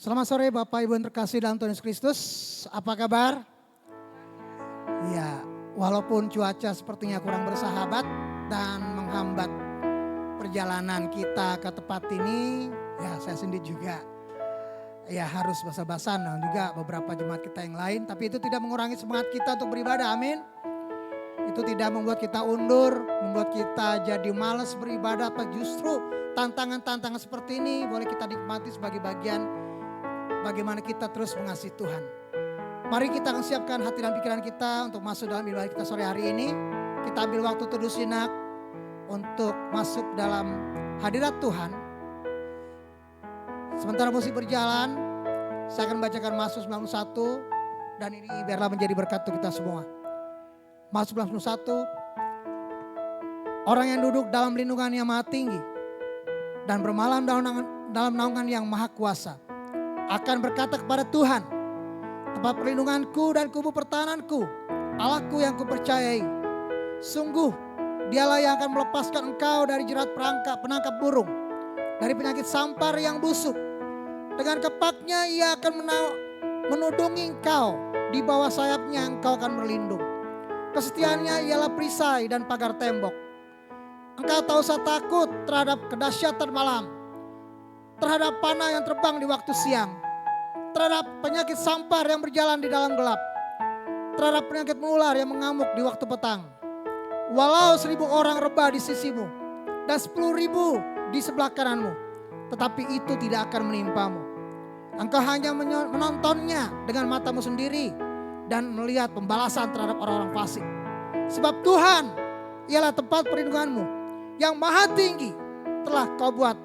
Selamat sore Bapak Ibu yang terkasih dalam Tuhan Yesus Kristus. Apa kabar? Ya, walaupun cuaca sepertinya kurang bersahabat dan menghambat perjalanan kita ke tempat ini, ya saya sendiri juga ya harus basa-basan dan juga beberapa jemaat kita yang lain. Tapi itu tidak mengurangi semangat kita untuk beribadah, amin. Itu tidak membuat kita undur, membuat kita jadi malas beribadah. Apa justru tantangan-tantangan seperti ini boleh kita nikmati sebagai bagian bagaimana kita terus mengasihi Tuhan. Mari kita akan siapkan hati dan pikiran kita untuk masuk dalam ibadah kita sore hari ini. Kita ambil waktu teduh sejenak untuk masuk dalam hadirat Tuhan. Sementara musik berjalan, saya akan bacakan Mazmur 91 dan ini biarlah menjadi berkat untuk kita semua. Mazmur 91, orang yang duduk dalam lindungan yang maha tinggi dan bermalam dalam naungan yang maha kuasa akan berkata kepada Tuhan, tempat perlindunganku dan kubu pertahananku, Allahku yang kupercayai. Sungguh dialah yang akan melepaskan engkau dari jerat penangkap burung, dari penyakit sampar yang busuk. Dengan kepaknya ia akan menudungi engkau, di bawah sayapnya engkau akan berlindung. Kesetiaannya ialah perisai dan pagar tembok. Engkau tak usah takut terhadap kedahsyatan malam, terhadap panah yang terbang di waktu siang, terhadap penyakit sampar yang berjalan di dalam gelap, terhadap penyakit menular yang mengamuk di waktu petang. Walau 1.000 orang rebah di sisimu dan 10.000 di sebelah kananmu, tetapi itu tidak akan menimpamu. Engkau hanya menontonnya dengan matamu sendiri dan melihat pembalasan terhadap orang-orang fasik. Sebab Tuhan ialah tempat perlindunganmu, yang maha tinggi telah kau buat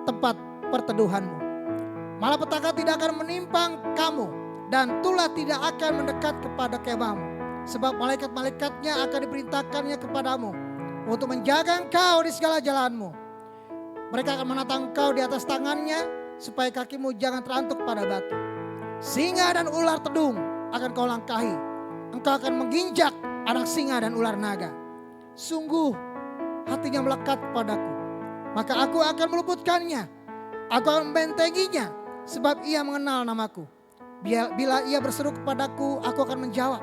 tempat perteduhanmu. Malapetaka tidak akan menimpa kamu dan tulah tidak akan mendekat kepada kemahmu. Sebab malaikat-malaikatnya akan diperintahkannya kepadamu untuk menjaga engkau di segala jalanmu. Mereka akan menatang engkau di atas tangannya supaya kakimu jangan terantuk pada batu. Singa dan ular tedung akan kau langkahi. Engkau akan menginjak anak singa dan ular naga. Sungguh hatinya melekat kepadaku, maka aku akan meluputkannya. Aku akan membentenginya sebab ia mengenal namaku. Bila ia berseru kepadaku, aku akan menjawab.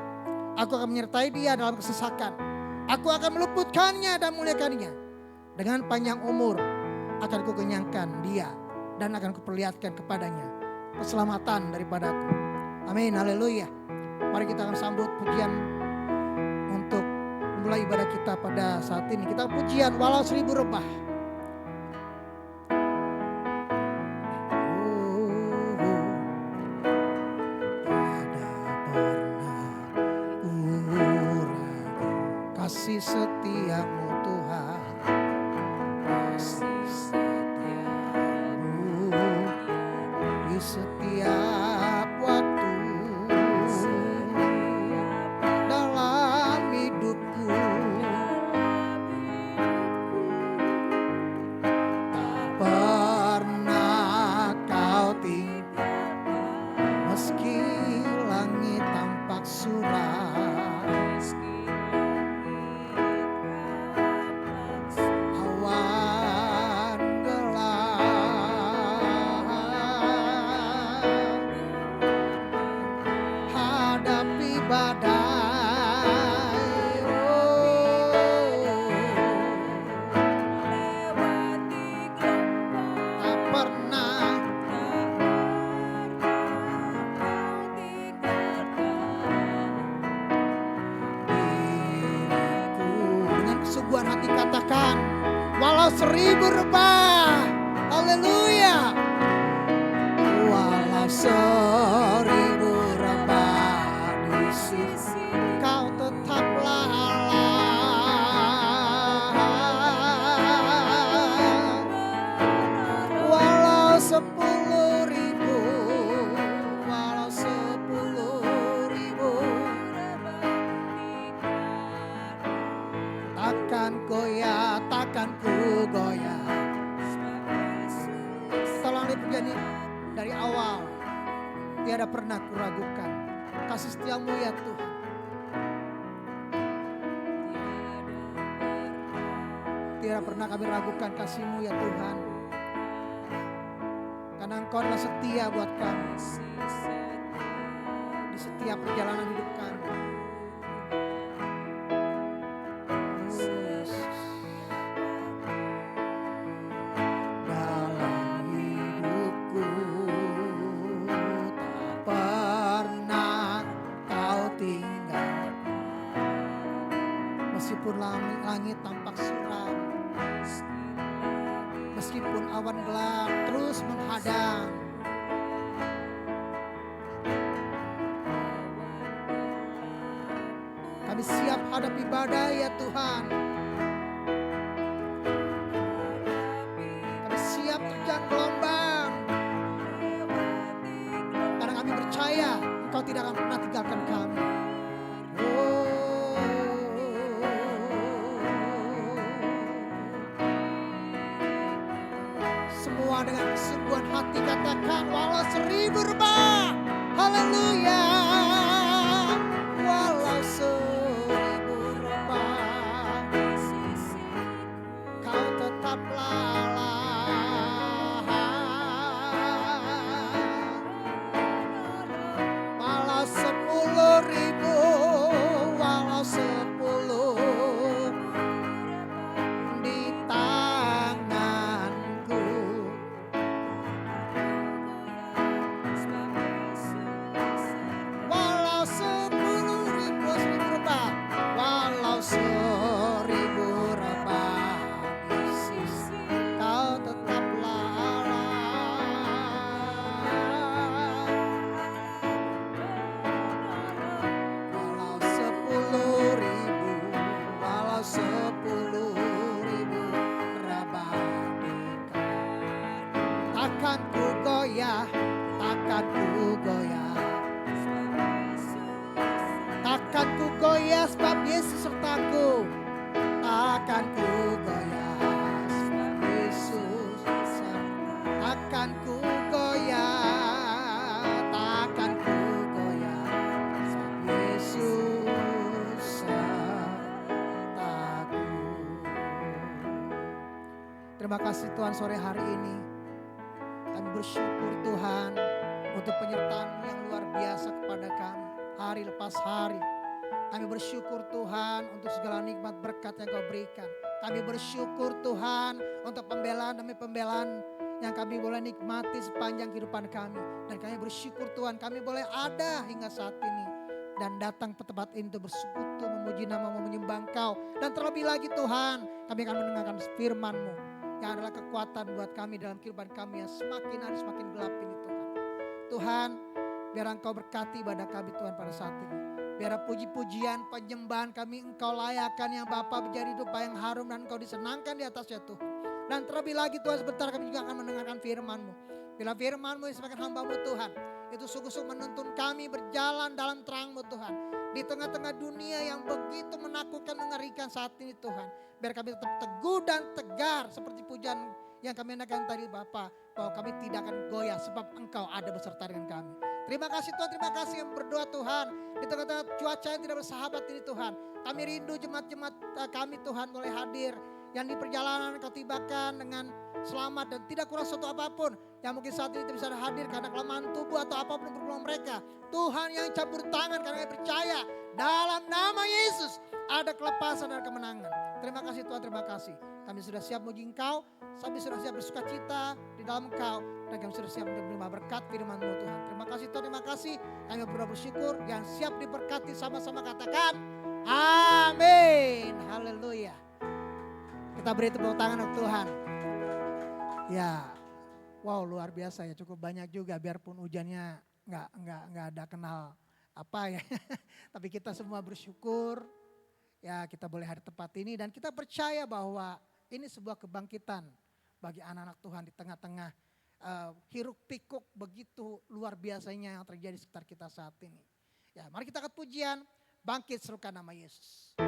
Aku akan menyertai dia dalam kesesakan. Aku akan meluputkannya dan muliakannya. Dengan panjang umur akan kukenyangkan dia dan akan kuperlihatkan kepadanya keselamatan daripadaku. Amin, haleluya. Mari kita akan sambut pujian untuk memulai ibadah kita pada saat ini. Kita pujian walau 1.000 rebah. Kasih setiamu Tuhan, kasih setiamu di setiap waktu dalam hidupku. Tak pernah kau tinggalkan, meski langit tampak suram. Hati katakan, walau 1.000 rebah, haleluya. Walau 1.000 rebah di sisi, kau tetaplah Allah. Walau 10.000, walau 10.000, takkan ku goyah. Tolong dipujian dari awal. Tiada pernah kuragukan kasih setiamu ya Tuhan. Tiada pernah kami ragukan kasih-Mu ya Tuhan. Karena Engkau adalah setia buat kami di setiap perjalanan hidup kami. Dalam hidupku tak pernah Kau tinggalkan. Meskipun langit tampak suram, meskipun awan gelap terus menghadang, kami siap hadapi badai ya Tuhan. Kami siap terjang gelombang, karena kami percaya Engkau tidak akan pernah tinggalkan kami. Semua dengan kesungguhan hati katakan, walau 1000 rebah, haleluya. Walau 1000 rebah, Kau tetaplah Allah. Walau 10.000, walau 10 di tanganku, walau 10.000 rebah, walau 1000 rebah di sisi, Kau tetaplah Allah. Walau 10.000, walau 10.000 rebah di kau, takkan ku goyah, takkan ku goyah, takkan ku goyah sebab Yesus sertaku. Takkan ku goyah sebab Yesus sertaku. Takkan ku goyah, takkan ku goyah sebab Yesus sertaku. Terima kasih Tuhan sore hari ini. Kami bersyukur Tuhan untuk penyertaan yang luar biasa kepada kami hari lepas hari. Kami bersyukur Tuhan untuk segala nikmat berkat yang Kau berikan. Kami bersyukur Tuhan untuk pembelaan demi pembelaan yang kami boleh nikmati sepanjang kehidupan kami. Dan kami bersyukur Tuhan kami boleh ada hingga saat ini. Dan datang ke tempat ini untuk bersekutu, memuji nama-Mu, menyembah Engkau. Dan terlebih lagi Tuhan, kami akan mendengarkan firman-Mu yang adalah kekuatan buat kami dalam kehidupan kami yang semakin hari semakin gelap ini Tuhan. Tuhan, biar Engkau berkati ibadah kami Tuhan pada saat ini. Biar puji-pujian, penyembahan kami Engkau layakkan yang Bapa menjadi dupa yang harum dan Engkau disenangkan di atasnya Tuhan. Dan terlebih lagi Tuhan sebentar kami juga akan mendengarkan firman-Mu. Bila firman-Mu yang sebagai hamba-Mu Tuhan, itu sungguh-sungguh menuntun kami berjalan dalam terang-Mu Tuhan. Di tengah-tengah dunia yang begitu menakutkan, mengerikan saat ini Tuhan. Biar kami tetap teguh dan tegar seperti pujian yang kami naikkan tadi Bapa. Bahwa kami tidak akan goyah sebab Engkau ada beserta dengan kami. Terima kasih Tuhan, terima kasih yang berdoa Tuhan. Di tengah-tengah cuaca yang tidak bersahabat ini Tuhan. Kami rindu jemaat-jemaat kami Tuhan boleh hadir. Yang di perjalanan Kau tibakan dengan selamat dan tidak kurang suatu apapun. Yang mungkin saat ini tidak bisa hadir karena kelemahan tubuh atau apapun pergumulan mereka. Tuhan yang campur tangan karena kami percaya dalam nama Yesus ada kelepasan dan kemenangan. Terima kasih Tuhan, terima kasih. Kami sudah siap memuji Engkau, kami sudah siap bersuka cita di dalam Engkau. Dan kami sudah siap menerima berkat firman-Mu Tuhan. Terima kasih Tuhan, terima kasih. Kami bersyukur yang siap diberkati sama-sama katakan amin. Haleluya. Kita beri tepuk tangan untuk Tuhan. Ya, wow luar biasa ya, cukup banyak juga biarpun hujannya nggak ada kenal apa ya. Tapi kita semua bersyukur ya kita boleh hadir tempat ini dan kita percaya bahwa ini sebuah kebangkitan bagi anak-anak Tuhan di tengah-tengah hiruk pikuk begitu luar biasanya yang terjadi di sekitar kita saat ini. Ya, mari kita angkat pujian, bangkit serukan nama Yesus.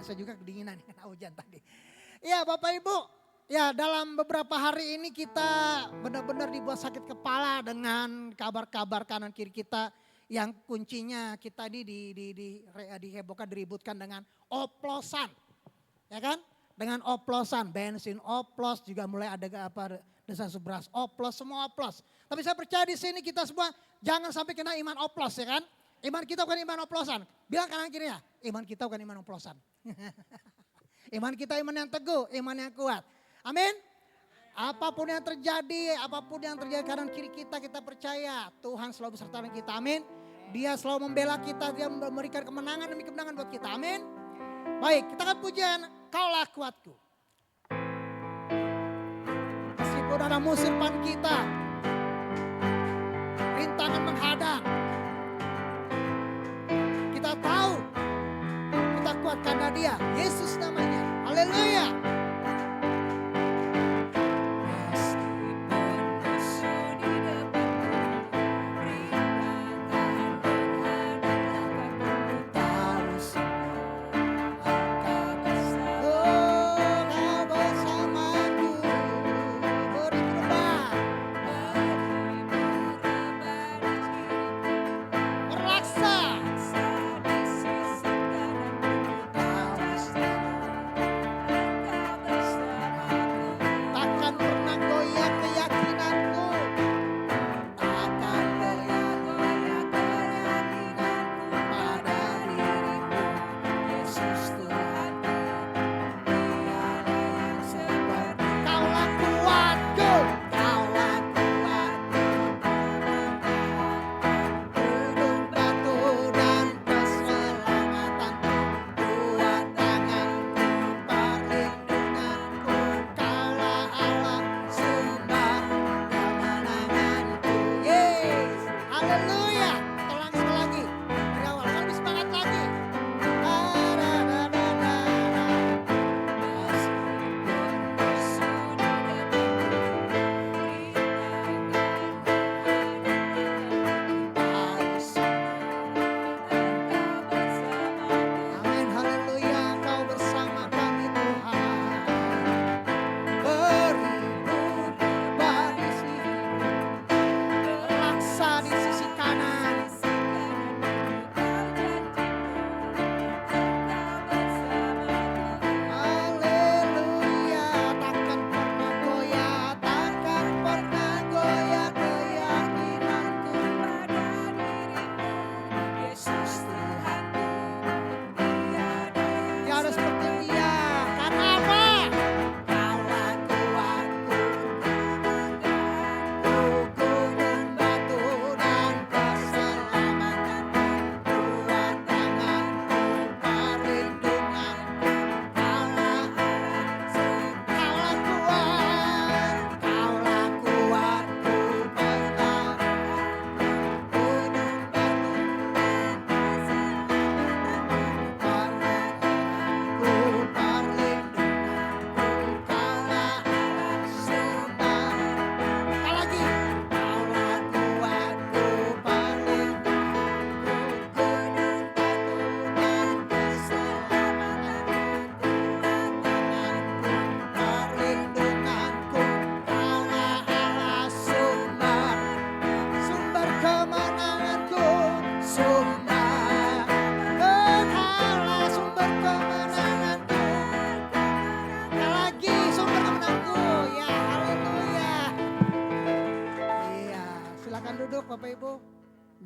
saya juga kedinginan kena hujan tadi. Ya Bapak Ibu, ya dalam beberapa hari ini kita benar-benar dibuat sakit kepala dengan kabar-kabar kanan kiri kita yang kuncinya kita dihebohkan, diributkan dengan oplosan. Ya kan? Dengan oplosan, bensin oplos, juga mulai ada desa beras oplos, semua oplos. Tapi saya percaya di sini kita semua jangan sampai kena iman oplos ya kan. Iman kita bukan iman oplosan. Bilang kanan kiri ya, iman kita bukan iman oplosan. Iman kita iman yang teguh, iman yang kuat. Amin. Apapun yang terjadi kanan kiri kita percaya Tuhan selalu beserta dengan kita. Amin. Dia selalu membela kita, dia memberikan kemenangan demi kemenangan buat kita. Amin. Baik, kita akan pujian Kaulah Kuatku. Meskipun ada musuh depan kita, rintangan menghadang, kita tahu kita kuat karena Dia, Yesus namanya. Haleluya.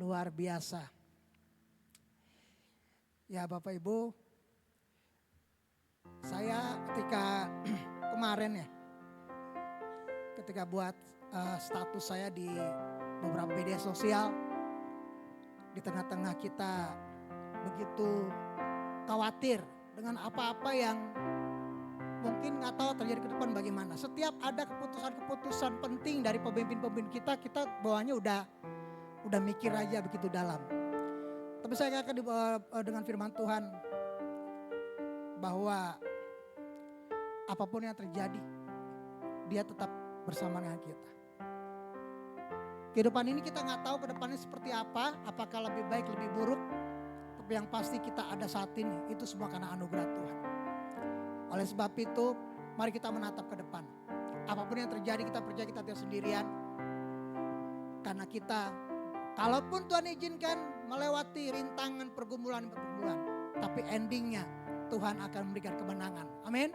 Luar biasa. Ya Bapak Ibu, saya ketika kemarin ketika buat status saya di beberapa media sosial, di tengah-tengah kita begitu khawatir dengan apa-apa yang mungkin nggak tahu terjadi ke depan bagaimana. Setiap ada keputusan-keputusan penting dari pemimpin-pemimpin kita bawahnya udah mikir aja begitu dalam. Tapi saya akan dengan firman Tuhan bahwa apapun yang terjadi, Dia tetap bersama dengan kita. Kehidupan ini kita nggak tahu ke depannya seperti apa, apakah lebih baik lebih buruk. Tapi Tapi yang pasti kita ada saat ini, itu semua karena anugerah Tuhan. Oleh sebab itu, mari kita menatap ke depan. Apapun yang terjadi, kita percaya kita tidak sendirian. Karena kita, kalaupun Tuhan izinkan melewati rintangan pergumulan, tapi endingnya Tuhan akan memberikan kemenangan. Amin.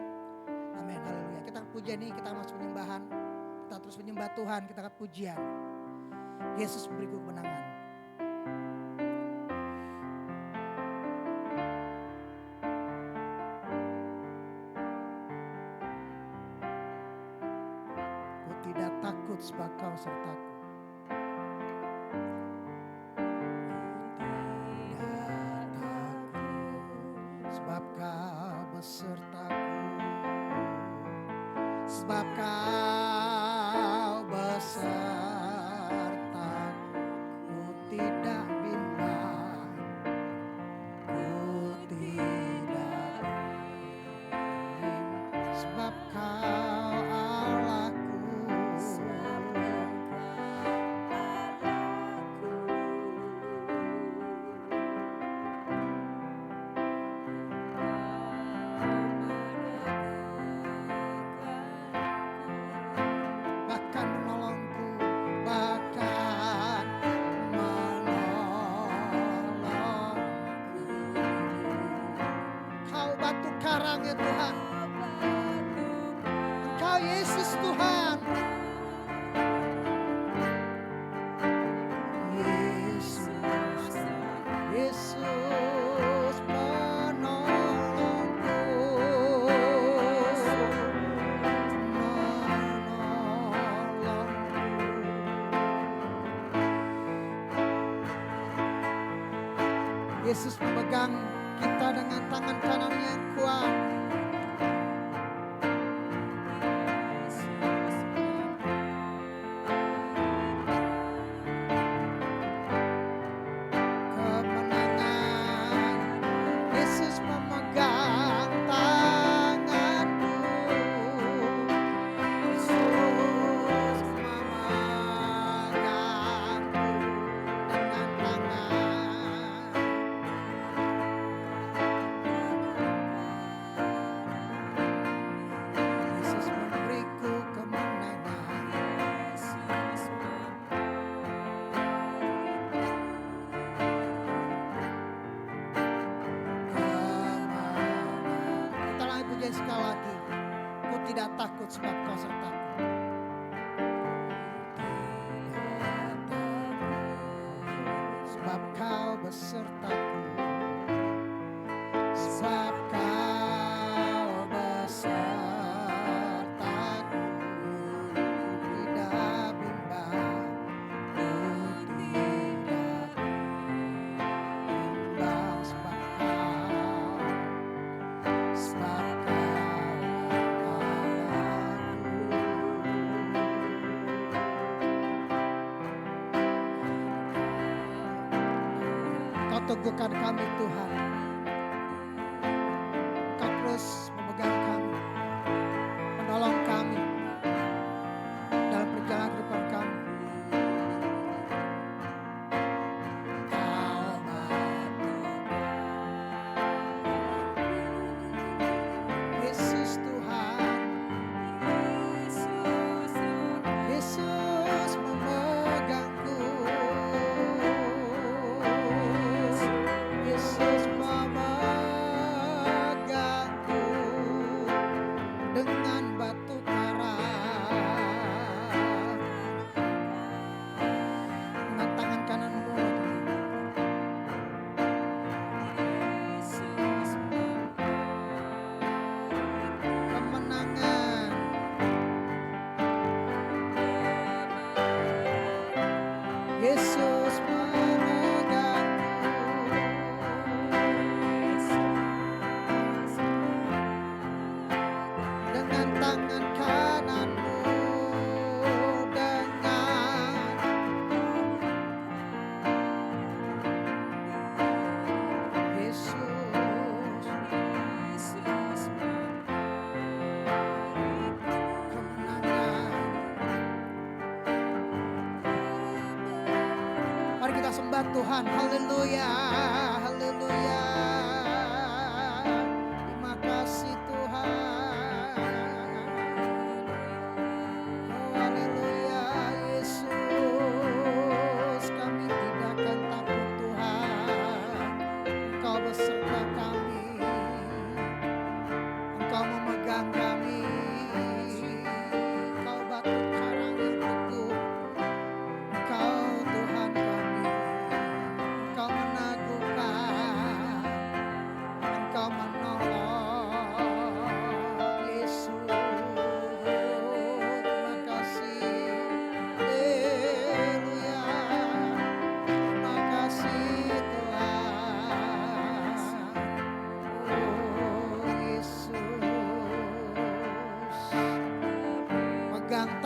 Amin. Haleluya. Kita pujian ini, kita masuk penyembahan. Kita terus menyembah Tuhan, kita akan pujian. Yesus beriku kemenangan. Ku tidak takut sebab Kau sertaku. Sebab Kau besertaku, sebab Kau besertaku, ku tidak bimbang, ku tidak bimbang, sebab Kau Allahku, bahkan menolongku, bahkan menolongku. Kau batu karang ya Tuhan, Engkau Yesus Tuhan. Yesus, Yesus menolongku, Yesus memegang kita dengan tangan kanannya yang kuat. Kemenangan, Yesus memegang tanganku. Yesus memegangku dengan tangan. Yesus memberiku kemenangan. Kita lagi pujian sekali lagi. Ku tidak takut sebab Kau sertaku. Sebab Kau besertaku, sebab Kau besertaku, ku tidak bimbang, ku tidak bimbang, sebab Kau Allahku. Kau teguhkan kami Tuhan, Kau terus memegang kami, menolong kami dalam perjalanan kehidupan kami. Kau Yesus Tuhan, Yesus memegangku, Yesus memegangku dengan batu karang, dengan tangan kananmu. Kemenangan, Yesus memegangku dengan tangan kananmu, dengan Yesus kemenangan. Mari kita sembah Tuhan. Haleluya, haleluya.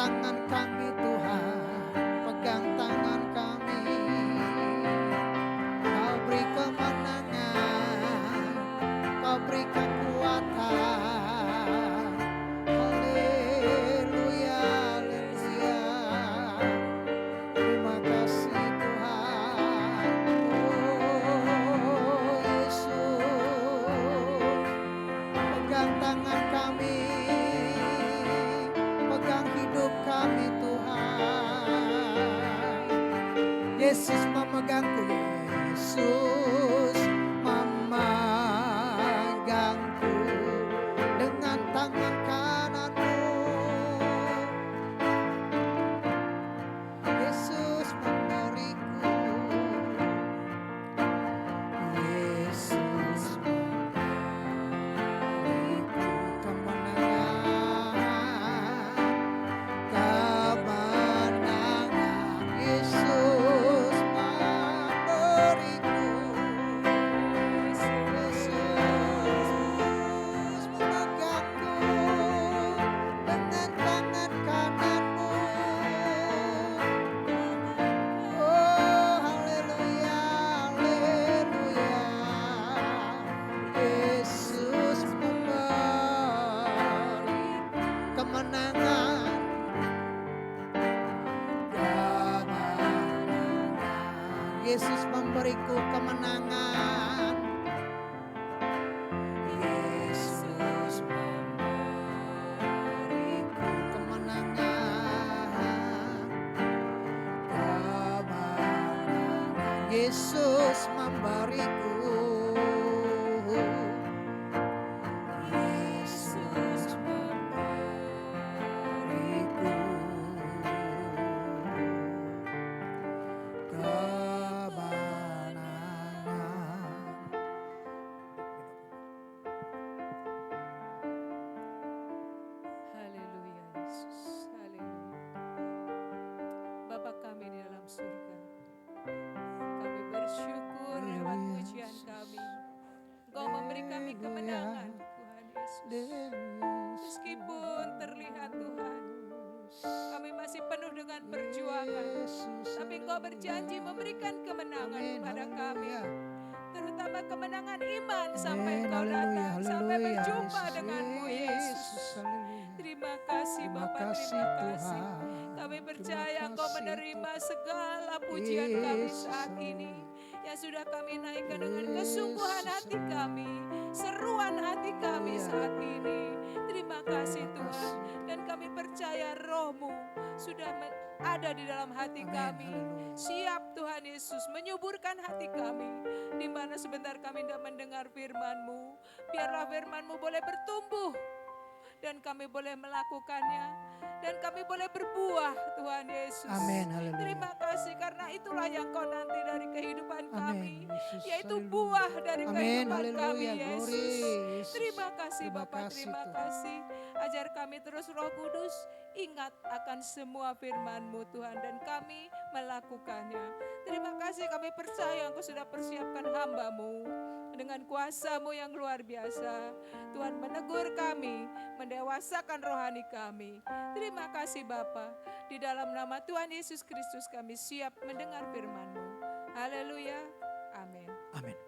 tangan kami Tuhan, pegang tangan kami. Kau beri kemenangan, Kau beri kekuatan. Haleluya, haleluya. Terima kasih Tuhan. Oh Yesus, pegang tangan kami, pegang hidup kami Tuhan. Yesus memegangku, Yesus memegangku dengan tangan kananmu. Yesus memberiku, Yesus memberiku kemenangan, kemenangan. Yesus memberiku, Yesus memegangku dengan tangan kananmu. Oh haleluya, haleluya. Yesus memberi kemenangan, kemenangan. Yesus memberiku kemenangan. Yesus memberiku kemenangan, kemenangan. Yesus memberiku, Yesus memberiku kemenangan. Haleluya Yesus, haleluya. Bapa kami di dalam surga, kami bersyukur lewat pujian kami. Engkau memberi kami kemenangan Tuhan Yesus. Meskipun terlihat Tuhan, kami masih penuh dengan perjuangan, tapi Engkau berjanji memberikan kemenangan kepada kami. Terutama kemenangan iman sampai Engkau datang, sampai berjumpa denganmu Yesus. Terima kasih Bapa, terima kasih. Kami percaya Engkau menerima segala pujian kami saat ini, yang sudah kami naikkan dengan kesungguhan hati kami, seruan hati kami saat ini. Terima kasih Tuhan, dan kami percaya Roh-Mu sudah ada di dalam hati kami. Siap Tuhan Yesus menyuburkan hati kami, di mana sebentar kami tidak mendengar firman-Mu. Biarlah firman-Mu boleh bertumbuh, dan kami boleh melakukannya, dan kami boleh berbuah Tuhan Yesus. Amin, haleluya. Terima kasih karena itulah yang Kau nanti dari kehidupan kami, Amin, Yesus, yaitu haleluya. buah dari Amin, kehidupan haleluya, kami glory, Yesus. Yesus. Terima kasih Terima Bapak, kasih, terima Tuhan. kasih. Ajar kami terus Roh Kudus, ingat akan semua firman-Mu Tuhan, dan kami melakukannya. Terima kasih, kami percaya Engkau sudah persiapkan hamba-Mu dengan kuasa-Mu yang luar biasa. Tuhan menegur kami, mendewasakan rohani kami. Terima kasih Bapa. Di dalam nama Tuhan Yesus Kristus kami siap mendengar firman-Mu. Haleluya. Amin. Amin.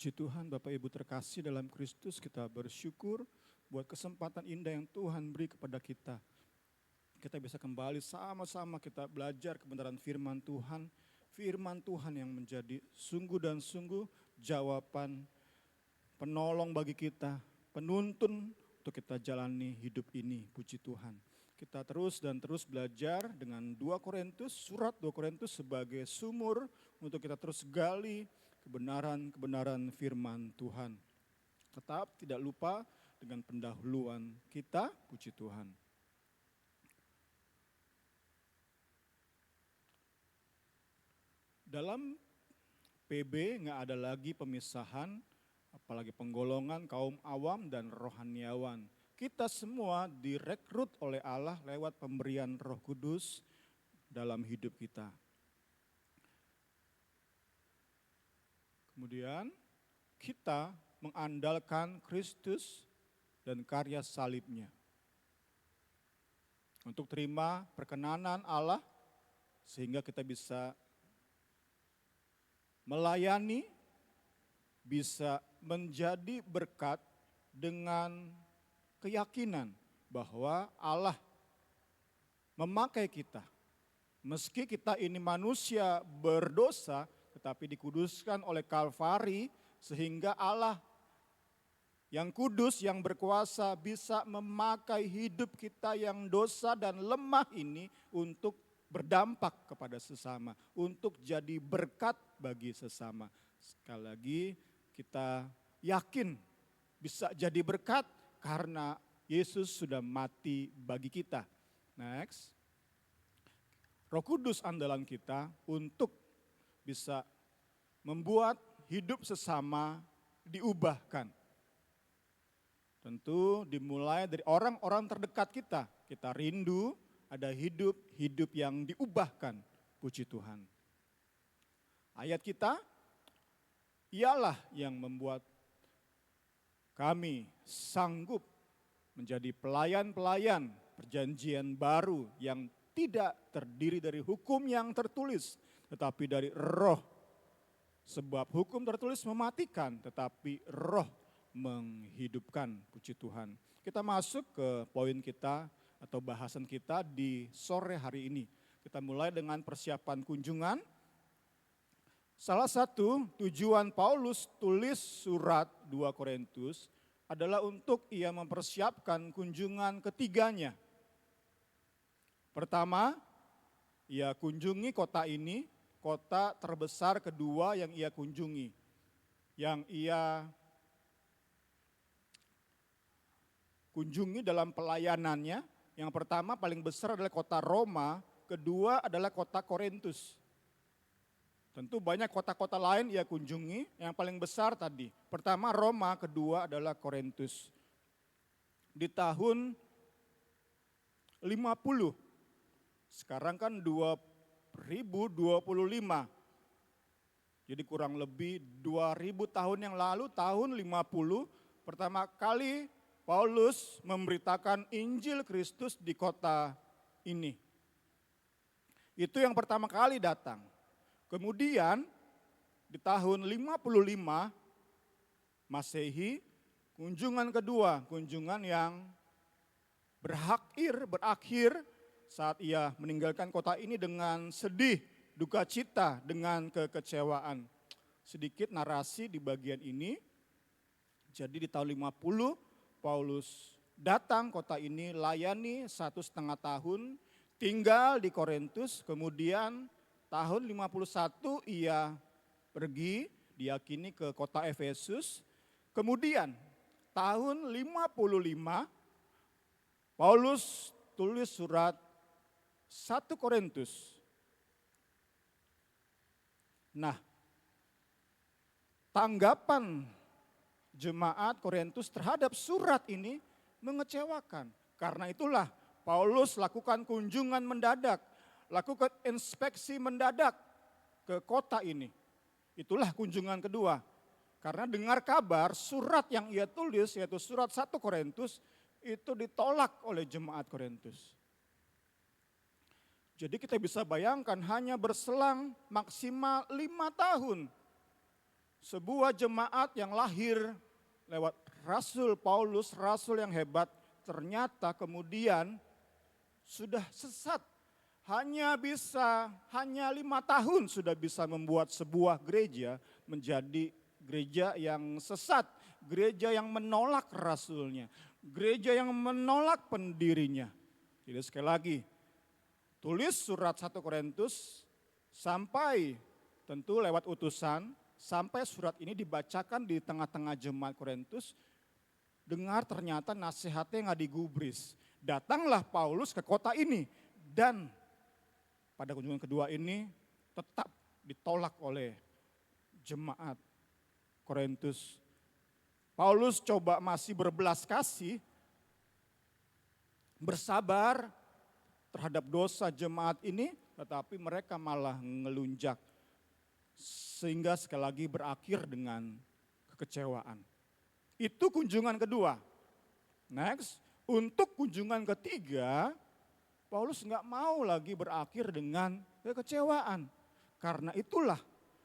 Puji Tuhan, Bapak Ibu terkasih dalam Kristus, kita bersyukur buat kesempatan indah yang Tuhan beri kepada kita. Kita bisa kembali sama-sama kita belajar kebenaran firman Tuhan yang menjadi sungguh dan sungguh jawaban penolong bagi kita, penuntun untuk kita jalani hidup ini. Puji Tuhan. Kita terus dan terus belajar dengan surat 2 Korintus sebagai sumur untuk kita terus gali kebenaran-kebenaran firman Tuhan. Tetap tidak lupa dengan pendahuluan kita, puji Tuhan. Dalam PB nggak ada lagi pemisahan, apalagi penggolongan kaum awam dan rohaniawan. Kita semua direkrut oleh Allah lewat pemberian Roh Kudus dalam hidup kita. Kemudian kita mengandalkan Kristus dan karya salibnya. Untuk terima perkenanan Allah sehingga kita bisa melayani, bisa menjadi berkat dengan keyakinan bahwa Allah memakai kita. Meski kita ini manusia berdosa, tetapi dikuduskan oleh Kalvari sehingga Allah yang kudus, yang berkuasa bisa memakai hidup kita yang dosa dan lemah ini untuk berdampak kepada sesama, untuk jadi berkat bagi sesama. Sekali lagi kita yakin bisa jadi berkat karena Yesus sudah mati bagi kita. Next. Roh Kudus andalan kita untuk bisa membuat hidup sesama diubahkan. Tentu dimulai dari orang-orang terdekat kita. Kita rindu ada hidup yang diubahkan. Puji Tuhan. Ayat kita, ialah yang membuat kami sanggup menjadi pelayan-pelayan perjanjian baru yang tidak terdiri dari hukum yang tertulis, tetapi dari roh. Sebab hukum tertulis mematikan, tetapi roh menghidupkan. Puji Tuhan. Kita masuk ke poin kita atau bahasan kita di sore hari ini. Kita mulai dengan persiapan kunjungan. Salah satu tujuan Paulus tulis surat 2 Korintus adalah untuk ia mempersiapkan kunjungan ketiganya. Pertama, ia kunjungi kota ini, kota terbesar kedua yang ia kunjungi. Yang ia kunjungi dalam pelayanannya, yang pertama paling besar adalah kota Roma, kedua adalah kota Korintus. Tentu banyak kota-kota lain ia kunjungi, yang paling besar tadi. Pertama Roma, kedua adalah Korintus. Di tahun 50, sekarang kan 2025. Jadi kurang lebih 2000 tahun yang lalu, tahun 50, pertama kali Paulus memberitakan Injil Kristus di kota ini. Itu yang pertama kali datang. Kemudian di tahun 55 Masehi, kunjungan kedua, kunjungan yang berakhir saat ia meninggalkan kota ini dengan sedih, duka cita, dengan kekecewaan. Sedikit narasi di bagian ini. Jadi di tahun 50 Paulus datang kota ini, layani 1,5 tahun, tinggal di Korintus, kemudian tahun 51 ia pergi diyakini ke kota Efesus. Kemudian tahun 55 Paulus tulis surat 1 Korintus. Nah, tanggapan jemaat Korintus terhadap surat ini mengecewakan. Karena itulah Paulus lakukan kunjungan mendadak, lakukan inspeksi mendadak ke kota ini. Itulah kunjungan kedua. Karena dengar kabar surat yang ia tulis yaitu surat 1 Korintus itu ditolak oleh jemaat Korintus. Jadi kita bisa bayangkan hanya berselang maksimal 5 tahun. Sebuah jemaat yang lahir lewat Rasul Paulus, rasul yang hebat, ternyata kemudian sudah sesat. Hanya 5 tahun sudah bisa membuat sebuah gereja menjadi gereja yang sesat, gereja yang menolak rasulnya, gereja yang menolak pendirinya. Jadi sekali lagi, tulis surat 1 Korintus sampai tentu lewat utusan, sampai surat ini dibacakan di tengah-tengah jemaat Korintus, dengar ternyata nasihatnya nggak digubris. Datanglah Paulus ke kota ini dan pada kunjungan kedua ini tetap ditolak oleh jemaat Korintus. Paulus coba masih berbelas kasih, bersabar terhadap dosa jemaat ini, tetapi mereka malah ngelunjak. Sehingga sekali lagi berakhir dengan kekecewaan. Itu kunjungan kedua. Next, untuk kunjungan ketiga, Paulus nggak mau lagi berakhir dengan kekecewaan. Karena itulah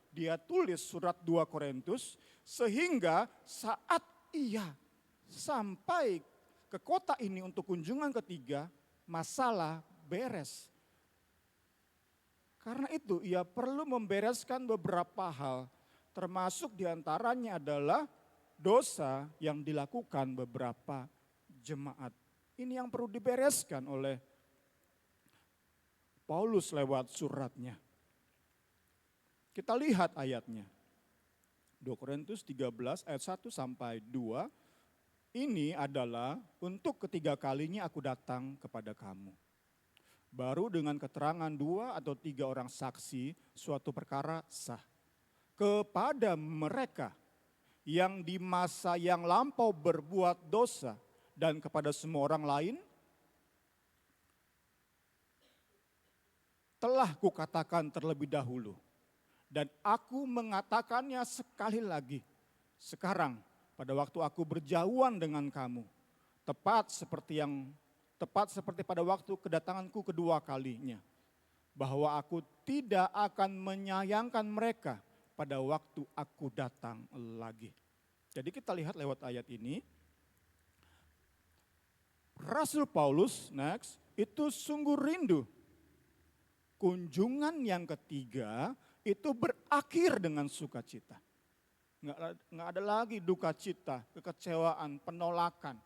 dia tulis surat 2 Korintus, sehingga saat ia sampai ke kota ini untuk kunjungan ketiga, masalah beres. Karena itu ia perlu membereskan beberapa hal, termasuk diantaranya adalah dosa yang dilakukan beberapa jemaat. Ini yang perlu dibereskan oleh Paulus lewat suratnya. Kita lihat ayatnya. 2 Korintus 13 ayat 1 sampai 2. Ini adalah untuk ketiga kalinya aku datang kepada kamu. Baru dengan keterangan 2 atau 3 orang saksi suatu perkara sah. Kepada mereka yang di masa yang lampau berbuat dosa dan kepada semua orang lain, telah kukatakan terlebih dahulu. Dan aku mengatakannya sekali lagi. Sekarang pada waktu aku berjauhan dengan kamu. Tepat seperti pada waktu kedatanganku kedua kalinya. Bahwa aku tidak akan menyayangkan mereka pada waktu aku datang lagi. Jadi kita lihat lewat ayat ini. Rasul Paulus next itu sungguh rindu. Kunjungan yang ketiga itu berakhir dengan sukacita. Nggak ada lagi duka cita, kekecewaan, penolakan.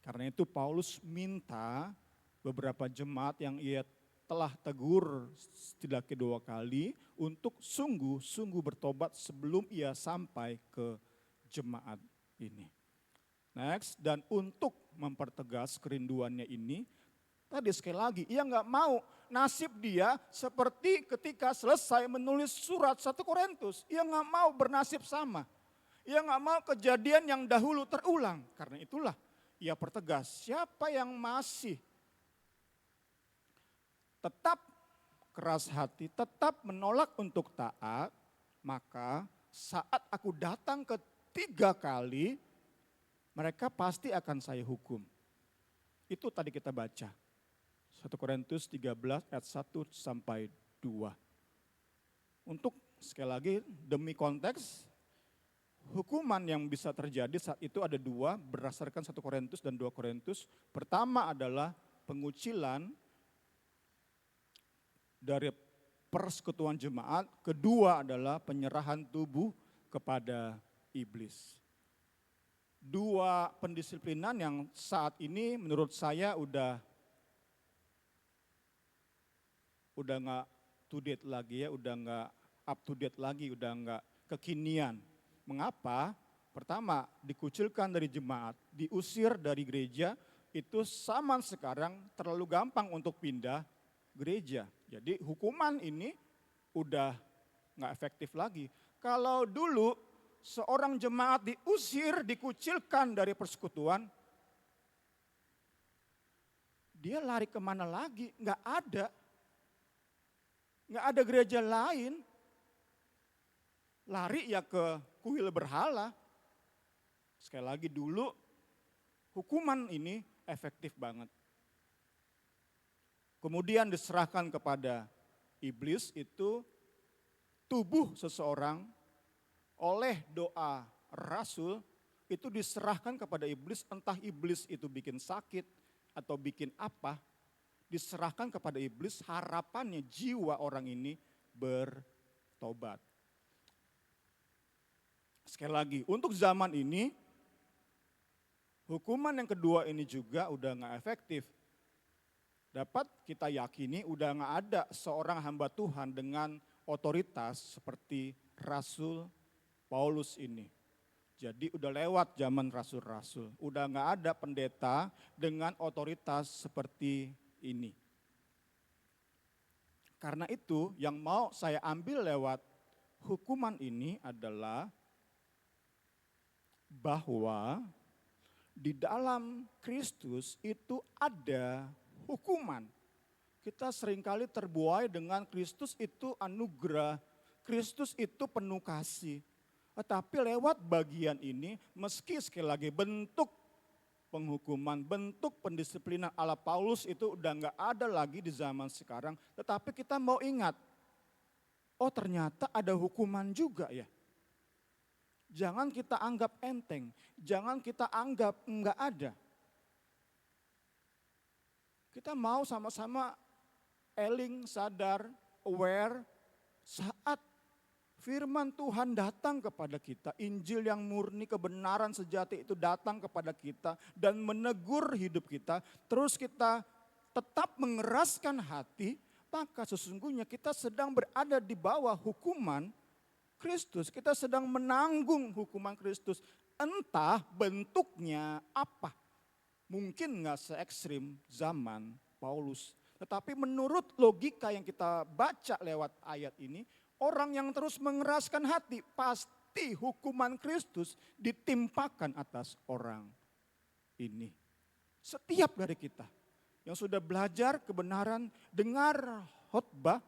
Karena itu Paulus minta beberapa jemaat yang ia telah tegur setidaknya 2 kali untuk sungguh-sungguh bertobat sebelum ia sampai ke jemaat ini. Next, dan untuk mempertegas kerinduannya ini, tadi sekali lagi, ia nggak mau nasib dia seperti ketika selesai menulis surat 1 Korintus. Ia nggak mau bernasib sama. Ia nggak mau kejadian yang dahulu terulang. Karena itulah ia pertegas, siapa yang masih tetap keras hati, tetap menolak untuk taat, maka saat aku datang ketiga kali, mereka pasti akan saya hukum. Itu tadi kita baca. 1 Korintus 13 ayat 1 sampai 2. Untuk sekali lagi demi konteks, hukuman yang bisa terjadi saat itu ada 2 berdasarkan 1 Korintus dan 2 Korintus. Pertama adalah pengucilan dari persekutuan jemaat. Kedua adalah penyerahan tubuh kepada iblis. 2 pendisiplinan yang saat ini menurut saya udah nggak to date lagi ya, udah nggak up to date lagi, udah nggak kekinian. Mengapa? Pertama, dikucilkan dari jemaat, diusir dari gereja, itu zaman sekarang terlalu gampang untuk pindah gereja. Jadi hukuman ini udah nggak efektif lagi. Kalau dulu seorang jemaat diusir, dikucilkan dari persekutuan, dia lari kemana lagi? Nggak ada. Nggak ada gereja lain, lari ya ke kuil berhala. Sekali lagi dulu hukuman ini efektif banget. Kemudian diserahkan kepada iblis itu tubuh seseorang oleh doa rasul itu diserahkan kepada iblis, entah iblis itu bikin sakit atau bikin apa. Diserahkan kepada iblis, harapannya jiwa orang ini bertobat. Sekali lagi, untuk zaman ini, hukuman yang kedua ini juga udah gak efektif. Dapat kita yakini udah gak ada seorang hamba Tuhan dengan otoritas seperti Rasul Paulus ini. Jadi udah lewat zaman rasul-rasul, udah gak ada pendeta dengan otoritas seperti ini. Karena itu yang mau saya ambil lewat hukuman ini adalah bahwa di dalam Kristus itu ada hukuman. Kita seringkali terbuai dengan Kristus itu anugerah, Kristus itu penuh kasih. Tetapi lewat bagian ini, meski sekali lagi bentuk penghukuman, bentuk pendisiplinan ala Paulus itu udah nggak ada lagi di zaman sekarang. Tetapi kita mau ingat, oh ternyata ada hukuman juga ya. Jangan kita anggap enteng, jangan kita anggap enggak ada. Kita mau sama-sama eling, sadar, aware saat firman Tuhan datang kepada kita, Injil yang murni kebenaran sejati itu datang kepada kita dan menegur hidup kita, terus kita tetap mengeraskan hati, maka sesungguhnya kita sedang berada di bawah hukuman Kristus, kita sedang menanggung hukuman Kristus. Entah bentuknya apa, mungkin nggak se-ekstrim zaman Paulus. Tetapi menurut logika yang kita baca lewat ayat ini, orang yang terus mengeraskan hati pasti hukuman Kristus ditimpakan atas orang ini. Setiap dari kita yang sudah belajar kebenaran, dengar khotbah,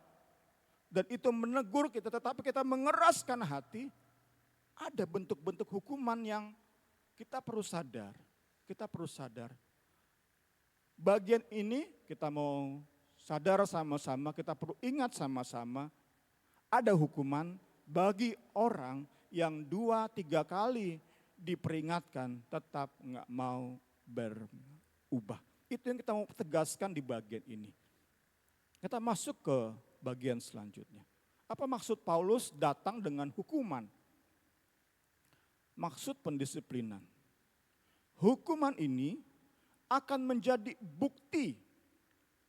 dan itu menegur kita, tetapi kita mengeraskan hati, ada bentuk-bentuk hukuman yang kita perlu sadar. Kita perlu sadar. Bagian ini kita mau sadar sama-sama, kita perlu ingat sama-sama, ada hukuman bagi orang yang 2-3 kali diperingatkan tetap nggak mau berubah. Itu yang kita mau tegaskan di bagian ini. Kita masuk ke bagian selanjutnya. Apa maksud Paulus datang dengan hukuman? Maksud pendisiplinan. Hukuman ini akan menjadi bukti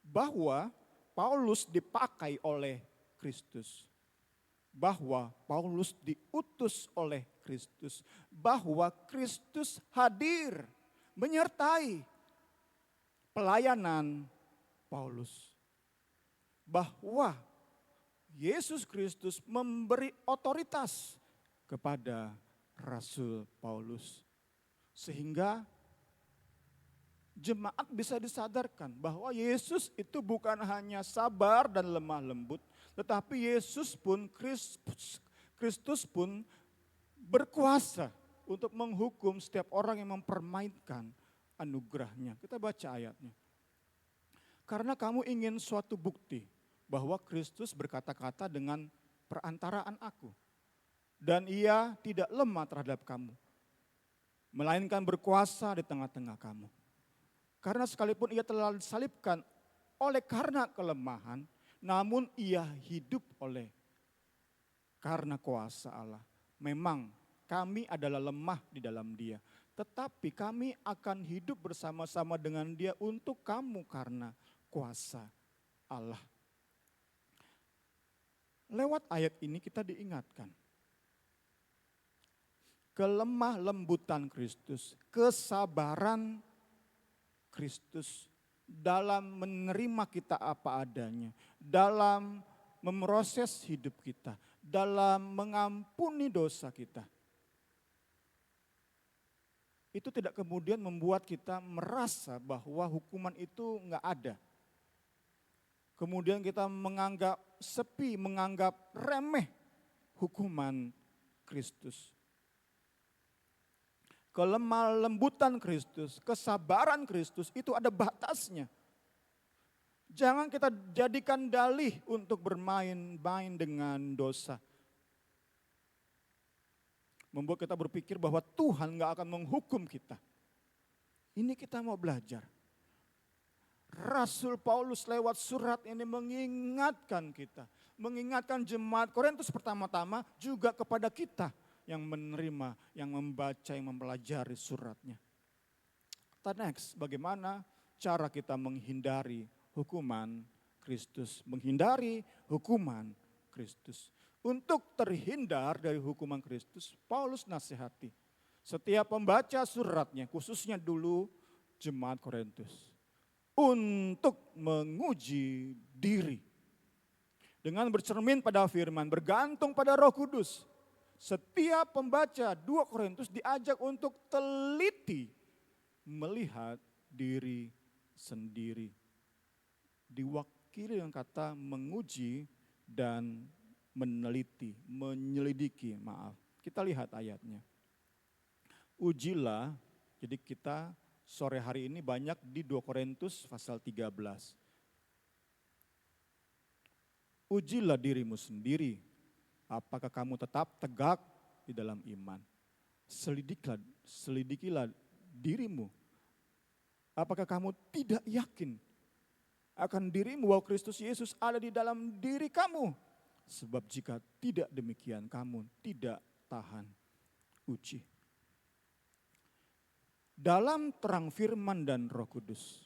bahwa Paulus dipakai oleh Kristus. Bahwa Paulus diutus oleh Kristus. Bahwa Kristus hadir menyertai pelayanan Paulus. Bahwa Yesus Kristus memberi otoritas kepada Rasul Paulus. Sehingga jemaat bisa disadarkan bahwa Yesus itu bukan hanya sabar dan lemah lembut, tetapi Yesus pun, Kristus pun berkuasa untuk menghukum setiap orang yang mempermainkan anugerahnya. Kita baca ayatnya. Karena kamu ingin suatu bukti bahwa Kristus berkata-kata dengan perantaraan aku. Dan ia tidak lemah terhadap kamu, melainkan berkuasa di tengah-tengah kamu. Karena sekalipun ia telah disalibkan oleh karena kelemahan, namun ia hidup oleh karena kuasa Allah. Memang kami adalah lemah di dalam dia, tetapi kami akan hidup bersama-sama dengan dia untuk kamu karena kuasa Allah. Lewat ayat ini kita diingatkan. Kelemah lembutan Kristus, kesabaran Kristus dalam menerima kita apa adanya, dalam memproses hidup kita, dalam mengampuni dosa kita. Itu tidak kemudian membuat kita merasa bahwa hukuman itu enggak ada. Kemudian kita menganggap sepi, menganggap remeh hukuman Kristus. Kelemah lembutan Kristus, kesabaran Kristus itu ada batasnya. Jangan kita jadikan dalih untuk bermain-main dengan dosa. Membuat kita berpikir bahwa Tuhan gak akan menghukum kita. Ini kita mau belajar. Rasul Paulus lewat surat ini mengingatkan kita. Mengingatkan jemaat Korintus pertama-tama juga kepada kita yang menerima, yang membaca, yang mempelajari suratnya. Next, bagaimana cara kita menghindari hukuman Kristus? Menghindari hukuman Kristus. Untuk terhindar dari hukuman Kristus, Paulus nasihati setiap pembaca suratnya, khususnya dulu jemaat Korintus, untuk menguji diri. Dengan bercermin pada firman, bergantung pada Roh Kudus. Setiap pembaca 2 Korintus diajak untuk teliti melihat diri sendiri. Diwakili dengan kata menguji dan meneliti, menyelidiki, maaf. Kita lihat ayatnya. Ujilah, jadi kita sore hari ini banyak di 2 Korintus pasal 13. Ujilah dirimu sendiri, apakah kamu tetap tegak di dalam iman. Selidikilah dirimu, apakah kamu tidak yakin akan dirimu bahwa Kristus Yesus ada di dalam diri kamu. Sebab jika tidak demikian kamu tidak tahan uji. Dalam terang firman dan Roh Kudus,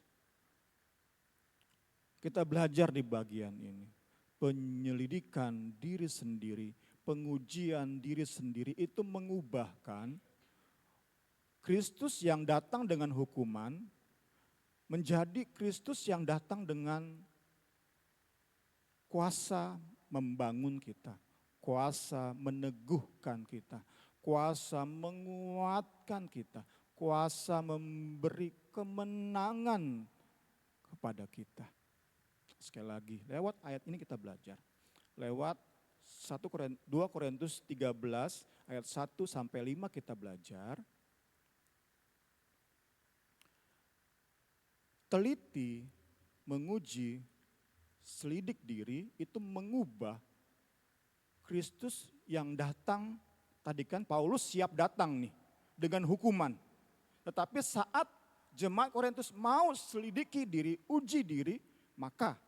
kita belajar di bagian ini. Penyelidikan diri sendiri, pengujian diri sendiri itu mengubahkan Kristus yang datang dengan hukuman menjadi Kristus yang datang dengan kuasa membangun kita, kuasa meneguhkan kita, kuasa menguatkan kita, kuasa memberi kemenangan kepada kita. Sekali lagi, lewat ayat ini kita belajar. Lewat 2 Korintus 13 ayat 1 sampai 5 kita belajar. Teliti, menguji, selidik diri itu mengubah Kristus yang datang. Tadi kan Paulus siap datang nih dengan hukuman. Tetapi saat jemaat Korintus mau selidiki diri, uji diri, maka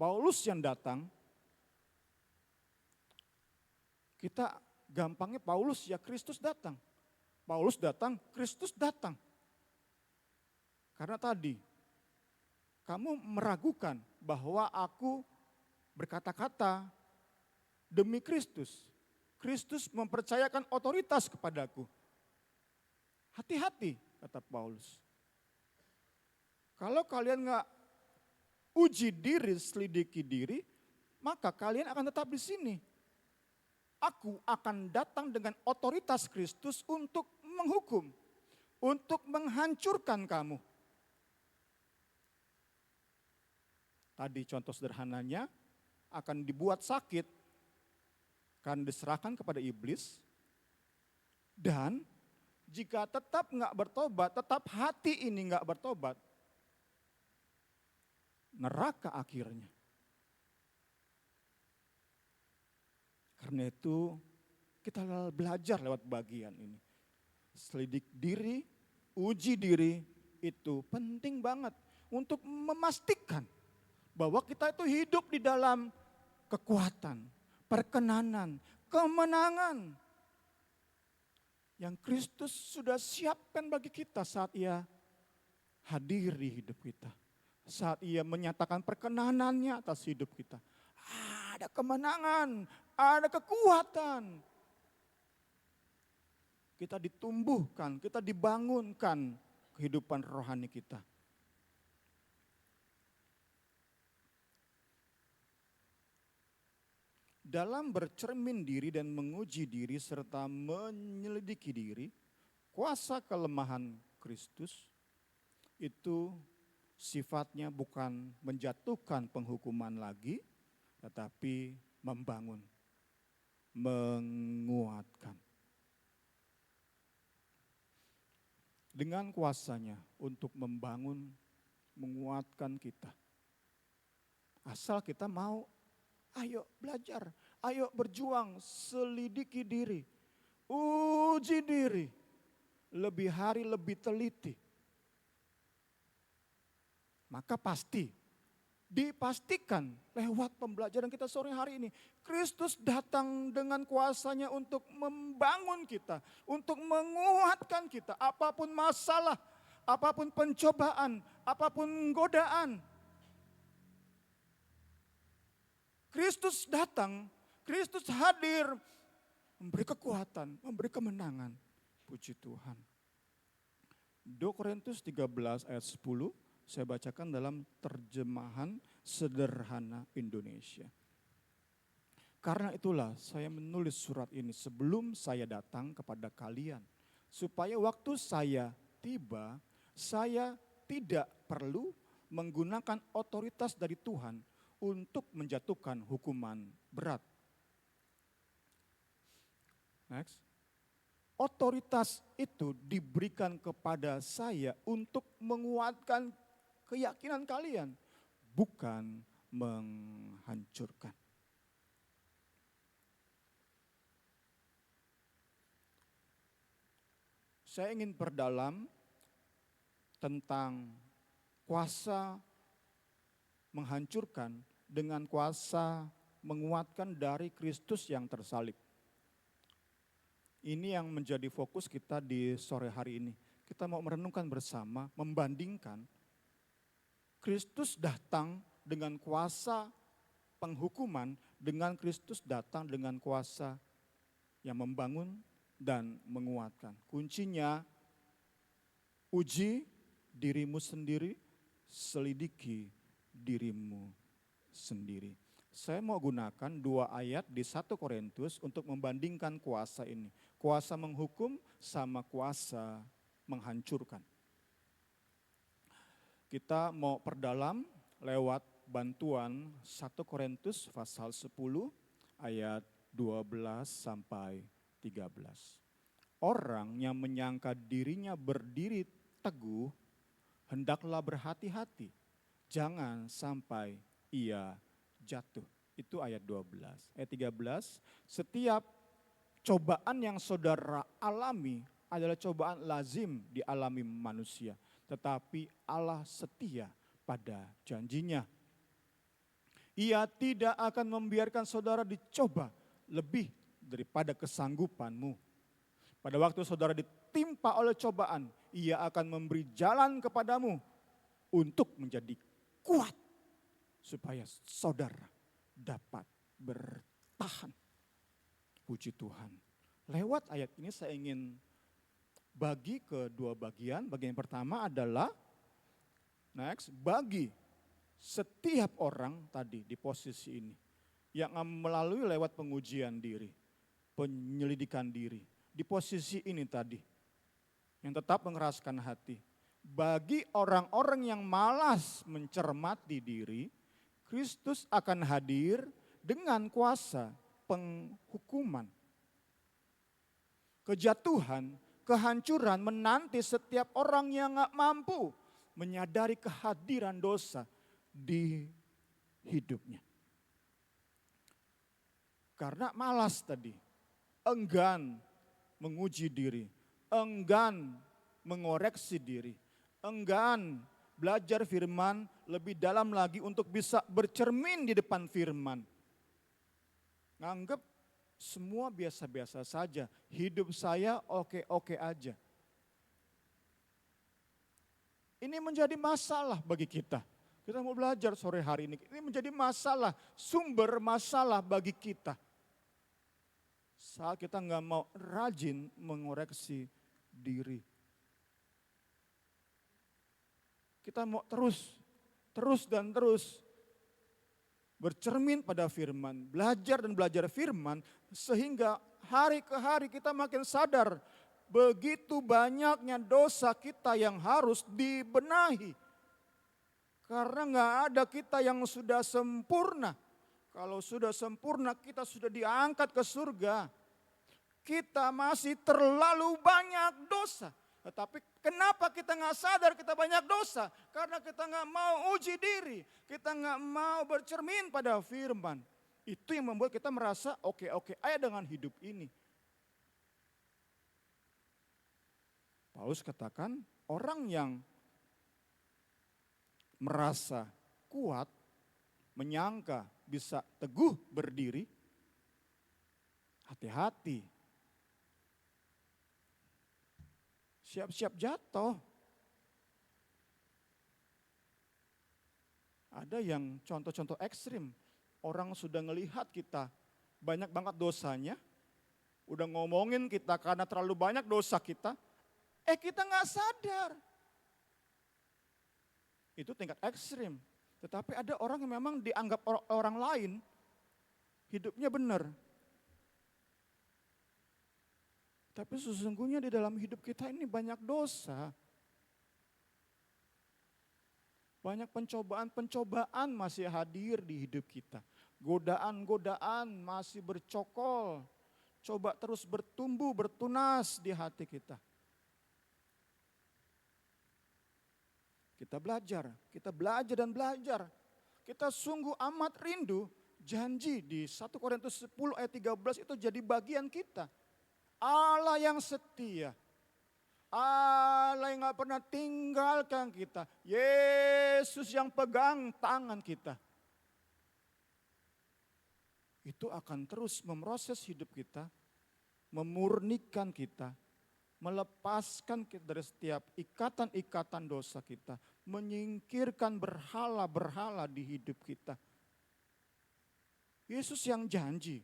Paulus yang datang, kita gampangnya Paulus ya Kristus datang. Paulus datang, Kristus datang. Karena tadi, kamu meragukan bahwa aku berkata-kata demi Kristus. Kristus mempercayakan otoritas kepadaku. Hati-hati, kata Paulus. Kalau kalian gak uji diri, selidiki diri, maka kalian akan tetap di sini. Aku akan datang dengan otoritas Kristus untuk menghukum, untuk menghancurkan kamu. Tadi contoh sederhananya, akan dibuat sakit, akan diserahkan kepada iblis, dan jika tetap nggak bertobat, tetap hati ini nggak bertobat, neraka akhirnya. Karena itu kita belajar lewat bagian ini. Selidik diri, uji diri itu penting banget untuk memastikan bahwa kita itu hidup di dalam kekuatan, perkenanan, kemenangan yang Kristus sudah siapkan bagi kita saat Ia hadir di hidup kita. Saat Ia menyatakan perkenanannya atas hidup kita. Ada kemenangan, ada kekuatan. Kita ditumbuhkan, kita dibangunkan kehidupan rohani kita. Dalam bercermin diri dan menguji diri serta menyelidiki diri, kuasa kelemahan Kristus itu sifatnya bukan menjatuhkan penghukuman lagi, tetapi membangun, menguatkan. Dengan kuasanya untuk membangun, menguatkan kita. Asal kita mau, ayo belajar, ayo berjuang, selidiki diri, uji diri, lebih hari lebih teliti. Maka pasti, dipastikan lewat pembelajaran kita sore hari ini, Kristus datang dengan kuasanya untuk membangun kita, untuk menguatkan kita. Apapun masalah, apapun pencobaan, apapun godaan, Kristus datang, Kristus hadir, memberi kekuatan, memberi kemenangan. Puji Tuhan. 2 Korintus 13 ayat 10 Saya bacakan dalam terjemahan sederhana Indonesia. Karena itulah saya menulis surat ini sebelum saya datang kepada kalian. Supaya waktu saya tiba, saya tidak perlu menggunakan otoritas dari Tuhan untuk menjatuhkan hukuman berat. Next. Otoritas itu diberikan kepada saya untuk menguatkan keyakinan kalian, bukan menghancurkan. Saya ingin perdalam tentang kuasa menghancurkan dengan kuasa menguatkan dari Kristus yang tersalib. Ini yang menjadi fokus kita di sore hari ini. Kita mau merenungkan bersama, membandingkan Kristus datang dengan kuasa penghukuman dengan Kristus datang dengan kuasa yang membangun dan menguatkan. Kuncinya uji dirimu sendiri, selidiki dirimu sendiri. Saya mau gunakan 2 ayat di 1 Korintus untuk membandingkan kuasa ini. Kuasa menghukum sama kuasa menghancurkan. Kita mau perdalam lewat bantuan 1 Korintus pasal 10 ayat 12 sampai 13. Orang yang menyangka dirinya berdiri teguh, hendaklah berhati-hati. Jangan sampai ia jatuh. Itu ayat 12. Ayat 13, setiap cobaan yang saudara alami adalah cobaan lazim dialami manusia. Tetapi Allah setia pada janjinya. Ia tidak akan membiarkan saudara dicoba lebih daripada kesanggupanmu. Pada waktu saudara ditimpa oleh cobaan, ia akan memberi jalan kepadamu untuk menjadi kuat. Supaya saudara dapat bertahan. Puji Tuhan. Lewat ayat ini saya ingin bagi ke 2 bagian. Bagian pertama adalah bagi setiap orang tadi di posisi ini yang melalui lewat pengujian diri, penyelidikan diri. Di posisi ini tadi yang tetap mengeraskan hati. Bagi orang-orang yang malas mencermati diri, Kristus akan hadir dengan kuasa penghukuman. Kejatuhan, kehancuran menanti setiap orang yang gak mampu menyadari kehadiran dosa di hidupnya. Karena malas tadi, enggan menguji diri, enggan mengoreksi diri, enggan belajar firman lebih dalam lagi untuk bisa bercermin di depan firman. Nganggap semua biasa-biasa saja, hidup saya oke-oke aja. Ini menjadi masalah bagi kita. Kita mau belajar sore hari ini, ini menjadi masalah, sumber masalah bagi kita. Saat kita nggak mau rajin mengoreksi diri. Kita mau terus bercermin pada firman, belajar dan belajar firman, sehingga hari ke hari kita makin sadar begitu banyaknya dosa kita yang harus dibenahi. Karena nggak ada kita yang sudah sempurna. Kalau sudah sempurna kita sudah diangkat ke surga. Kita masih terlalu banyak dosa. Tetapi kenapa kita nggak sadar kita banyak dosa? Karena kita nggak mau uji diri. Kita nggak mau bercermin pada firman. Itu yang membuat kita merasa oke-oke aja dengan hidup ini. Paulus katakan orang yang merasa kuat, menyangka bisa teguh berdiri, hati-hati. Siap-siap jatuh. Ada yang contoh-contoh ekstrim. Orang sudah ngelihat kita banyak banget dosanya. Udah ngomongin kita karena terlalu banyak dosa kita. Kita gak sadar. Itu tingkat ekstrim. Tetapi ada orang yang memang dianggap orang lain hidupnya benar. Tapi sesungguhnya di dalam hidup kita ini banyak dosa. Banyak pencobaan-pencobaan masih hadir di hidup kita. Godaan-godaan masih bercokol. Coba terus bertumbuh, bertunas di hati kita. Kita belajar dan belajar. Kita sungguh amat rindu janji di 1 Korintus 10 ayat 13 itu jadi bagian kita. Allah yang setia. Allah yang gak pernah tinggalkan kita. Yesus yang pegang tangan kita. Itu akan terus memproses hidup kita, memurnikan kita, melepaskan kita dari setiap ikatan-ikatan dosa kita, menyingkirkan berhala-berhala di hidup kita. Yesus yang janji,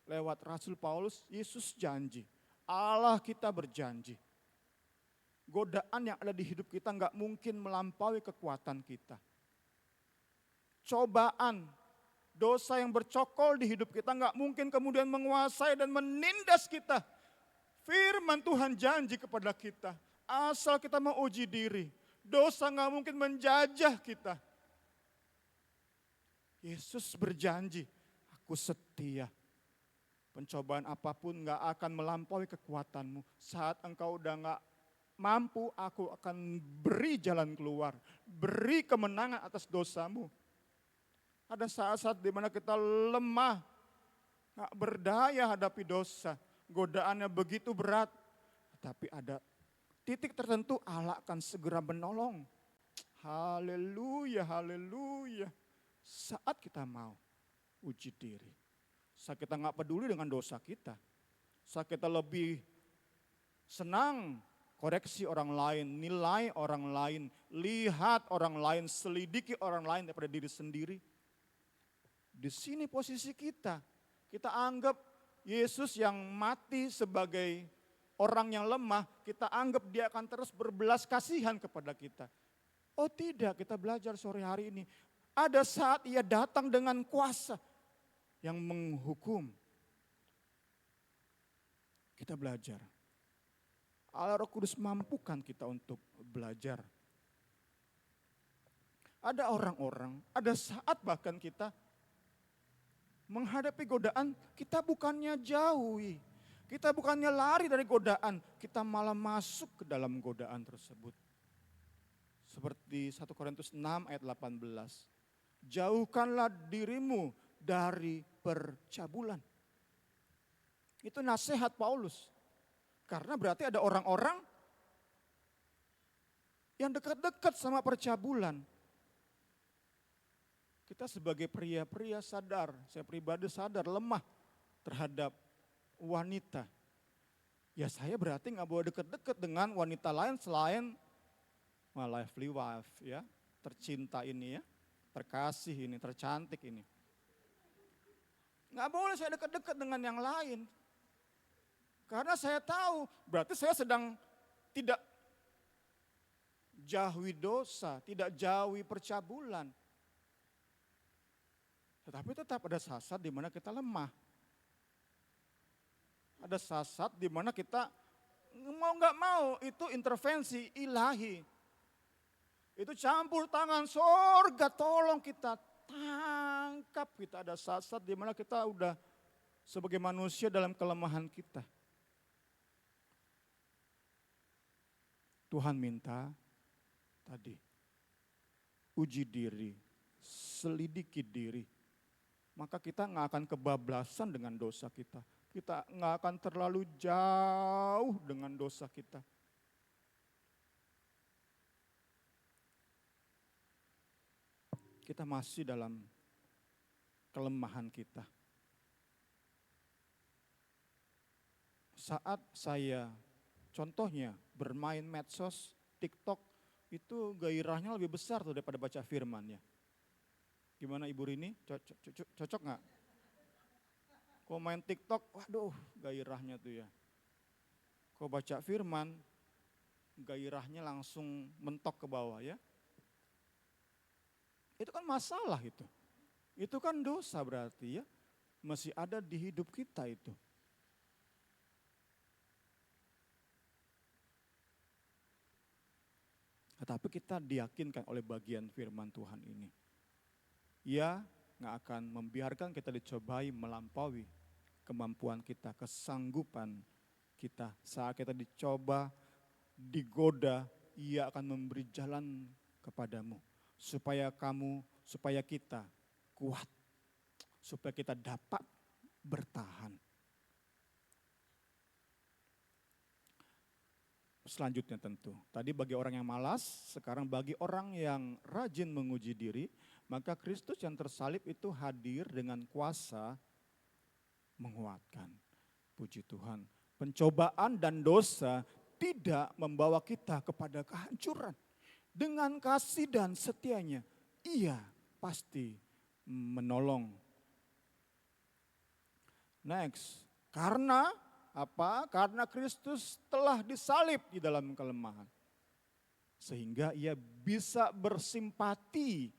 lewat Rasul Paulus, Yesus janji, Allah kita berjanji. Godaan yang ada di hidup kita nggak mungkin melampaui kekuatan kita. Cobaan, dosa yang bercokol di hidup kita nggak mungkin kemudian menguasai dan menindas kita. Firman Tuhan janji kepada kita, asal kita mau uji diri, dosa nggak mungkin menjajah kita. Yesus berjanji, aku setia. Pencobaan apapun nggak akan melampaui kekuatanmu. Saat engkau udah nggak mampu, aku akan beri jalan keluar, beri kemenangan atas dosamu. Ada saat-saat di mana kita lemah, nggak berdaya hadapi dosa. Godaannya begitu berat, tapi ada titik tertentu Allah akan segera menolong. Haleluya, haleluya. Saat kita mau uji diri, saat kita nggak peduli dengan dosa kita, saat kita lebih senang koreksi orang lain, nilai orang lain, lihat orang lain, selidiki orang lain daripada diri sendiri. Di sini posisi kita, kita anggap Yesus yang mati sebagai orang yang lemah, kita anggap dia akan terus berbelas kasihan kepada kita. Oh tidak, kita belajar sore hari ini. Ada saat ia datang dengan kuasa yang menghukum. Kita belajar. Allah Roh Kudus mampukan kita untuk belajar. Ada orang-orang, ada saat bahkan kita menghadapi godaan, kita bukannya jauhi, kita bukannya lari dari godaan, kita malah masuk ke dalam godaan tersebut. Seperti 1 Korintus 6 ayat 18. Jauhkanlah dirimu dari percabulan. Itu nasihat Paulus. Karena berarti ada orang-orang yang dekat-dekat sama percabulan. Kita sebagai pria-pria sadar, saya pribadi sadar lemah terhadap wanita. Ya saya berarti nggak boleh dekat-dekat dengan wanita lain selain my lively wife ya, tercinta ini ya, terkasih ini, tercantik ini. Nggak boleh saya dekat-dekat dengan yang lain. Karena saya tahu berarti saya sedang tidak jauhi dosa, tidak jauhi percabulan. Tetapi tetap ada saat di mana kita lemah. Ada saat di mana kita mau nggak mau itu intervensi ilahi. Itu campur tangan sorga, tolong kita tangkap. Kita ada saat di mana kita udah sebagai manusia dalam kelemahan kita. Tuhan minta tadi, uji diri, selidiki diri. Maka kita nggak akan kebablasan dengan dosa kita. Kita nggak akan terlalu jauh dengan dosa kita. Kita masih dalam kelemahan kita. Saat saya contohnya bermain medsos, TikTok, itu gairahnya lebih besar tuh daripada baca firman-Nya. Gimana Ibu Rini? Cocok nggak? Kalau main TikTok, waduh gairahnya tuh ya. Kalau baca firman, gairahnya langsung mentok ke bawah ya. Itu kan masalah itu. Itu kan dosa berarti ya. Masih ada di hidup kita itu. Tetapi kita diyakinkan oleh bagian firman Tuhan ini. Ia nggak akan membiarkan kita dicobai melampaui kemampuan kita, kesanggupan kita. Saat kita dicoba, digoda, ia akan memberi jalan kepadamu. Supaya kita kuat. Supaya kita dapat bertahan. Selanjutnya tentu, tadi bagi orang yang malas, sekarang bagi orang yang rajin menguji diri, maka Kristus yang tersalib itu hadir dengan kuasa menguatkan. Puji Tuhan, pencobaan dan dosa tidak membawa kita kepada kehancuran. Dengan kasih dan setianya, ia pasti menolong. Next, karena apa? Karena Kristus telah disalib di dalam kelemahan. Sehingga ia bisa bersimpati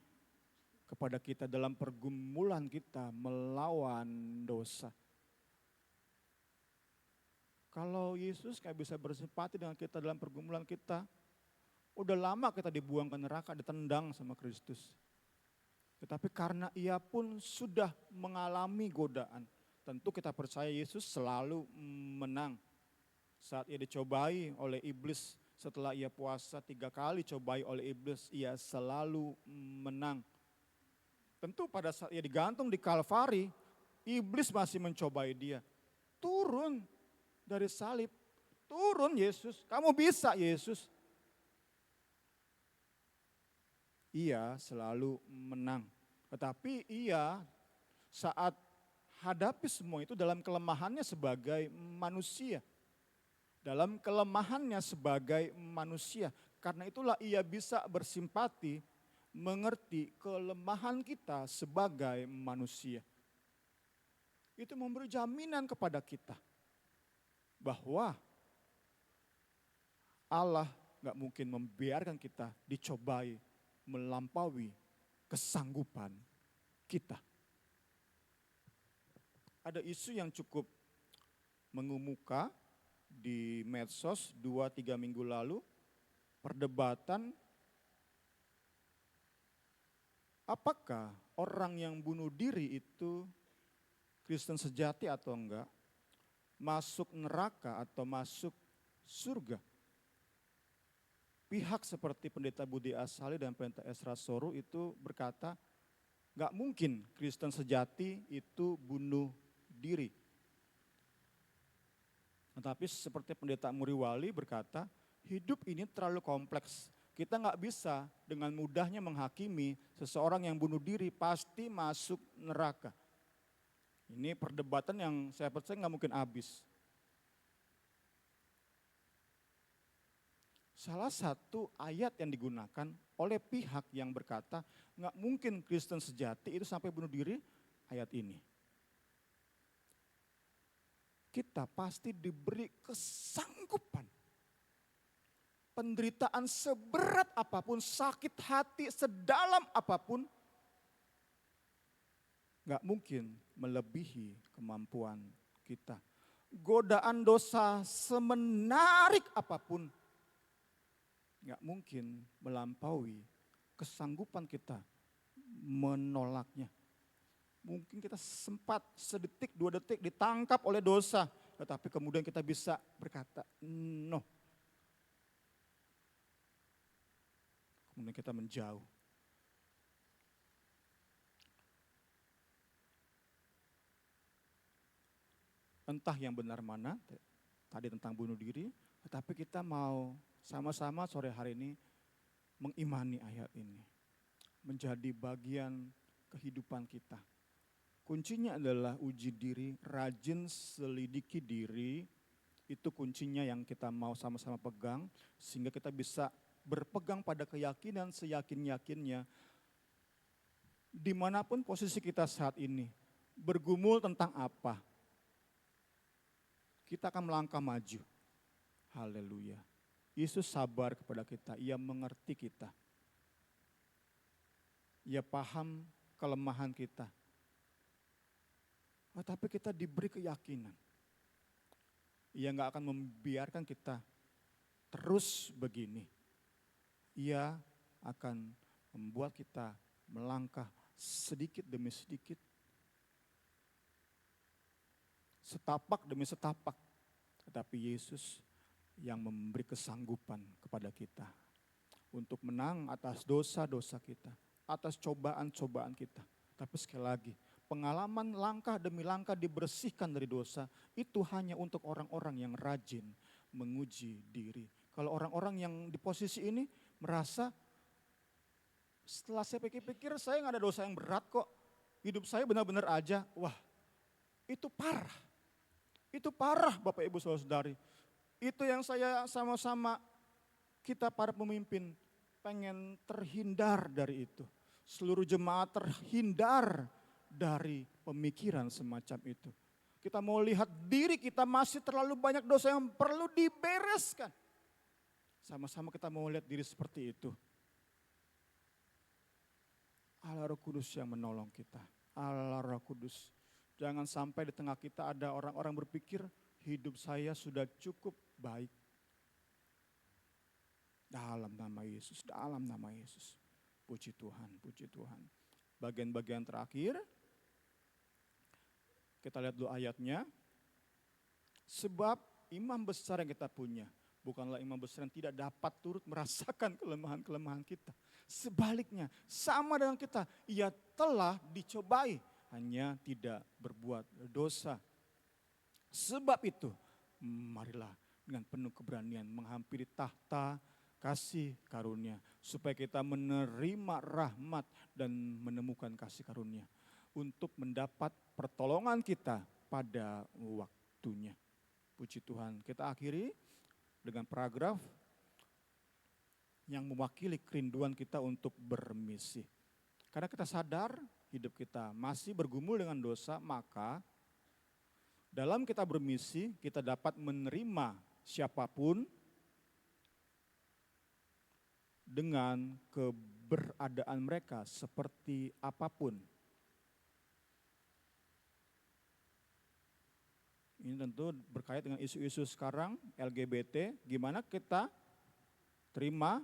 kepada kita dalam pergumulan kita melawan dosa. Kalau Yesus kayak bisa bersimpati dengan kita dalam pergumulan kita, udah lama kita dibuang ke neraka, ditendang sama Kristus. Tetapi karena ia pun sudah mengalami godaan, tentu kita percaya Yesus selalu menang. Saat ia dicobai oleh iblis, setelah ia puasa 3 kali cobai oleh iblis, ia selalu menang. Tentu pada saat ia digantung di Kalvari, iblis masih mencobai dia. Turun dari salib, turun Yesus, kamu bisa Yesus. Ia selalu menang. Tetapi ia saat hadapi semua itu dalam kelemahannya sebagai manusia. Dalam kelemahannya sebagai manusia. Karena itulah ia bisa bersimpati, mengerti kelemahan kita sebagai manusia. Itu memberi jaminan kepada kita bahwa Allah gak mungkin membiarkan kita dicobai melampaui kesanggupan kita. Ada isu yang cukup mengemuka di medsos 2-3 minggu lalu, perdebatan apakah orang yang bunuh diri itu Kristen sejati atau enggak, masuk neraka atau masuk surga. Pihak seperti Pendeta Budi Asali dan Pendeta Esra Soru itu berkata, gak mungkin Kristen sejati itu bunuh diri. Tetapi seperti Pendeta Muriwali berkata, hidup ini terlalu kompleks. Kita gak bisa dengan mudahnya menghakimi seseorang yang bunuh diri pasti masuk neraka. Ini perdebatan yang saya percaya gak mungkin habis. Salah satu ayat yang digunakan oleh pihak yang berkata gak mungkin Kristen sejati itu sampai bunuh diri, ayat ini. Kita pasti diberi kesanggupan. Penderitaan seberat apapun, sakit hati sedalam apapun, gak mungkin melebihi kemampuan kita. Godaan dosa semenarik apapun, gak mungkin melampaui kesanggupan kita menolaknya. Mungkin kita sempat sedetik, 2 detik ditangkap oleh dosa, tetapi kemudian kita bisa berkata, no. Kemudian kita menjauh. Entah yang benar mana, tadi tentang bunuh diri, tetapi kita mau sama-sama sore hari ini mengimani ayat ini. Menjadi bagian kehidupan kita. Kuncinya adalah uji diri, rajin selidiki diri, itu kuncinya yang kita mau sama-sama pegang, sehingga kita bisa berpegang pada keyakinan seyakin-yakinnya, dimanapun posisi kita saat ini, bergumul tentang apa, kita akan melangkah maju. Haleluya. Yesus sabar kepada kita, ia mengerti kita. Ia paham kelemahan kita. Tapi kita diberi keyakinan. Ia gak akan membiarkan kita terus begini. Ia akan membuat kita melangkah sedikit demi sedikit. Setapak demi setapak. Tetapi Yesus yang memberi kesanggupan kepada kita. Untuk menang atas dosa-dosa kita. Atas cobaan-cobaan kita. Tapi sekali lagi, pengalaman langkah demi langkah dibersihkan dari dosa, itu hanya untuk orang-orang yang rajin menguji diri. Kalau orang-orang yang di posisi ini merasa, setelah saya pikir-pikir saya nggak ada dosa yang berat kok. Hidup saya benar-benar aja. Wah, itu parah. Itu parah Bapak Ibu Saudara-saudari. Itu yang saya sama-sama kita para pemimpin pengen terhindar dari itu. Seluruh jemaat terhindar dari pemikiran semacam itu. Kita mau lihat diri kita masih terlalu banyak dosa yang perlu dibereskan. Sama-sama kita mau lihat diri seperti itu. Allah Roh Kudus yang menolong kita. Allah Roh Kudus. Jangan sampai di tengah kita ada orang-orang berpikir hidup saya sudah cukup baik. Dalam nama Yesus, dalam nama Yesus. Puji Tuhan, puji Tuhan. Bagian-bagian terakhir, kita lihat dulu ayatnya. Sebab imam besar yang kita punya, bukanlah imam besar yang tidak dapat turut merasakan kelemahan-kelemahan kita. Sebaliknya, sama dengan kita, ia telah dicobai, hanya tidak berbuat dosa. Sebab itu, marilah dengan penuh keberanian menghampiri tahta kasih karunia. Supaya kita menerima rahmat dan menemukan kasih karunia. Untuk mendapat pertolongan kita pada waktunya. Puji Tuhan. Kita akhiri dengan paragraf yang mewakili kerinduan kita untuk bermisi. Karena kita sadar hidup kita masih bergumul dengan dosa, maka dalam kita bermisi kita dapat menerima siapapun dengan keberadaan mereka seperti apapun. Ini tentu berkait dengan isu-isu sekarang LGBT, gimana kita terima,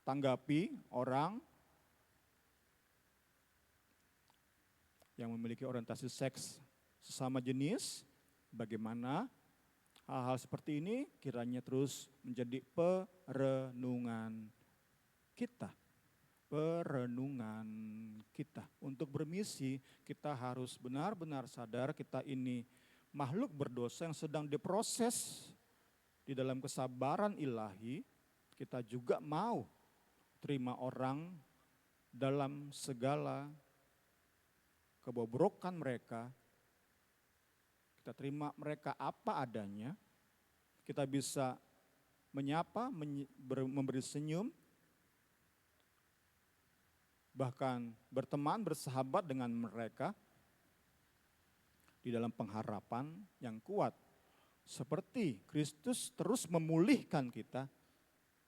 tanggapi orang yang memiliki orientasi seks sesama jenis, bagaimana hal-hal seperti ini kiranya terus menjadi perenungan kita. Perenungan kita. Untuk bermisi kita harus benar-benar sadar kita ini makhluk berdosa yang sedang diproses di dalam kesabaran ilahi. Kita juga mau terima orang dalam segala kebobrokan mereka. Kita terima mereka apa adanya. Kita bisa menyapa, memberi senyum, bahkan berteman, bersahabat dengan mereka di dalam pengharapan yang kuat. Seperti Kristus terus memulihkan kita,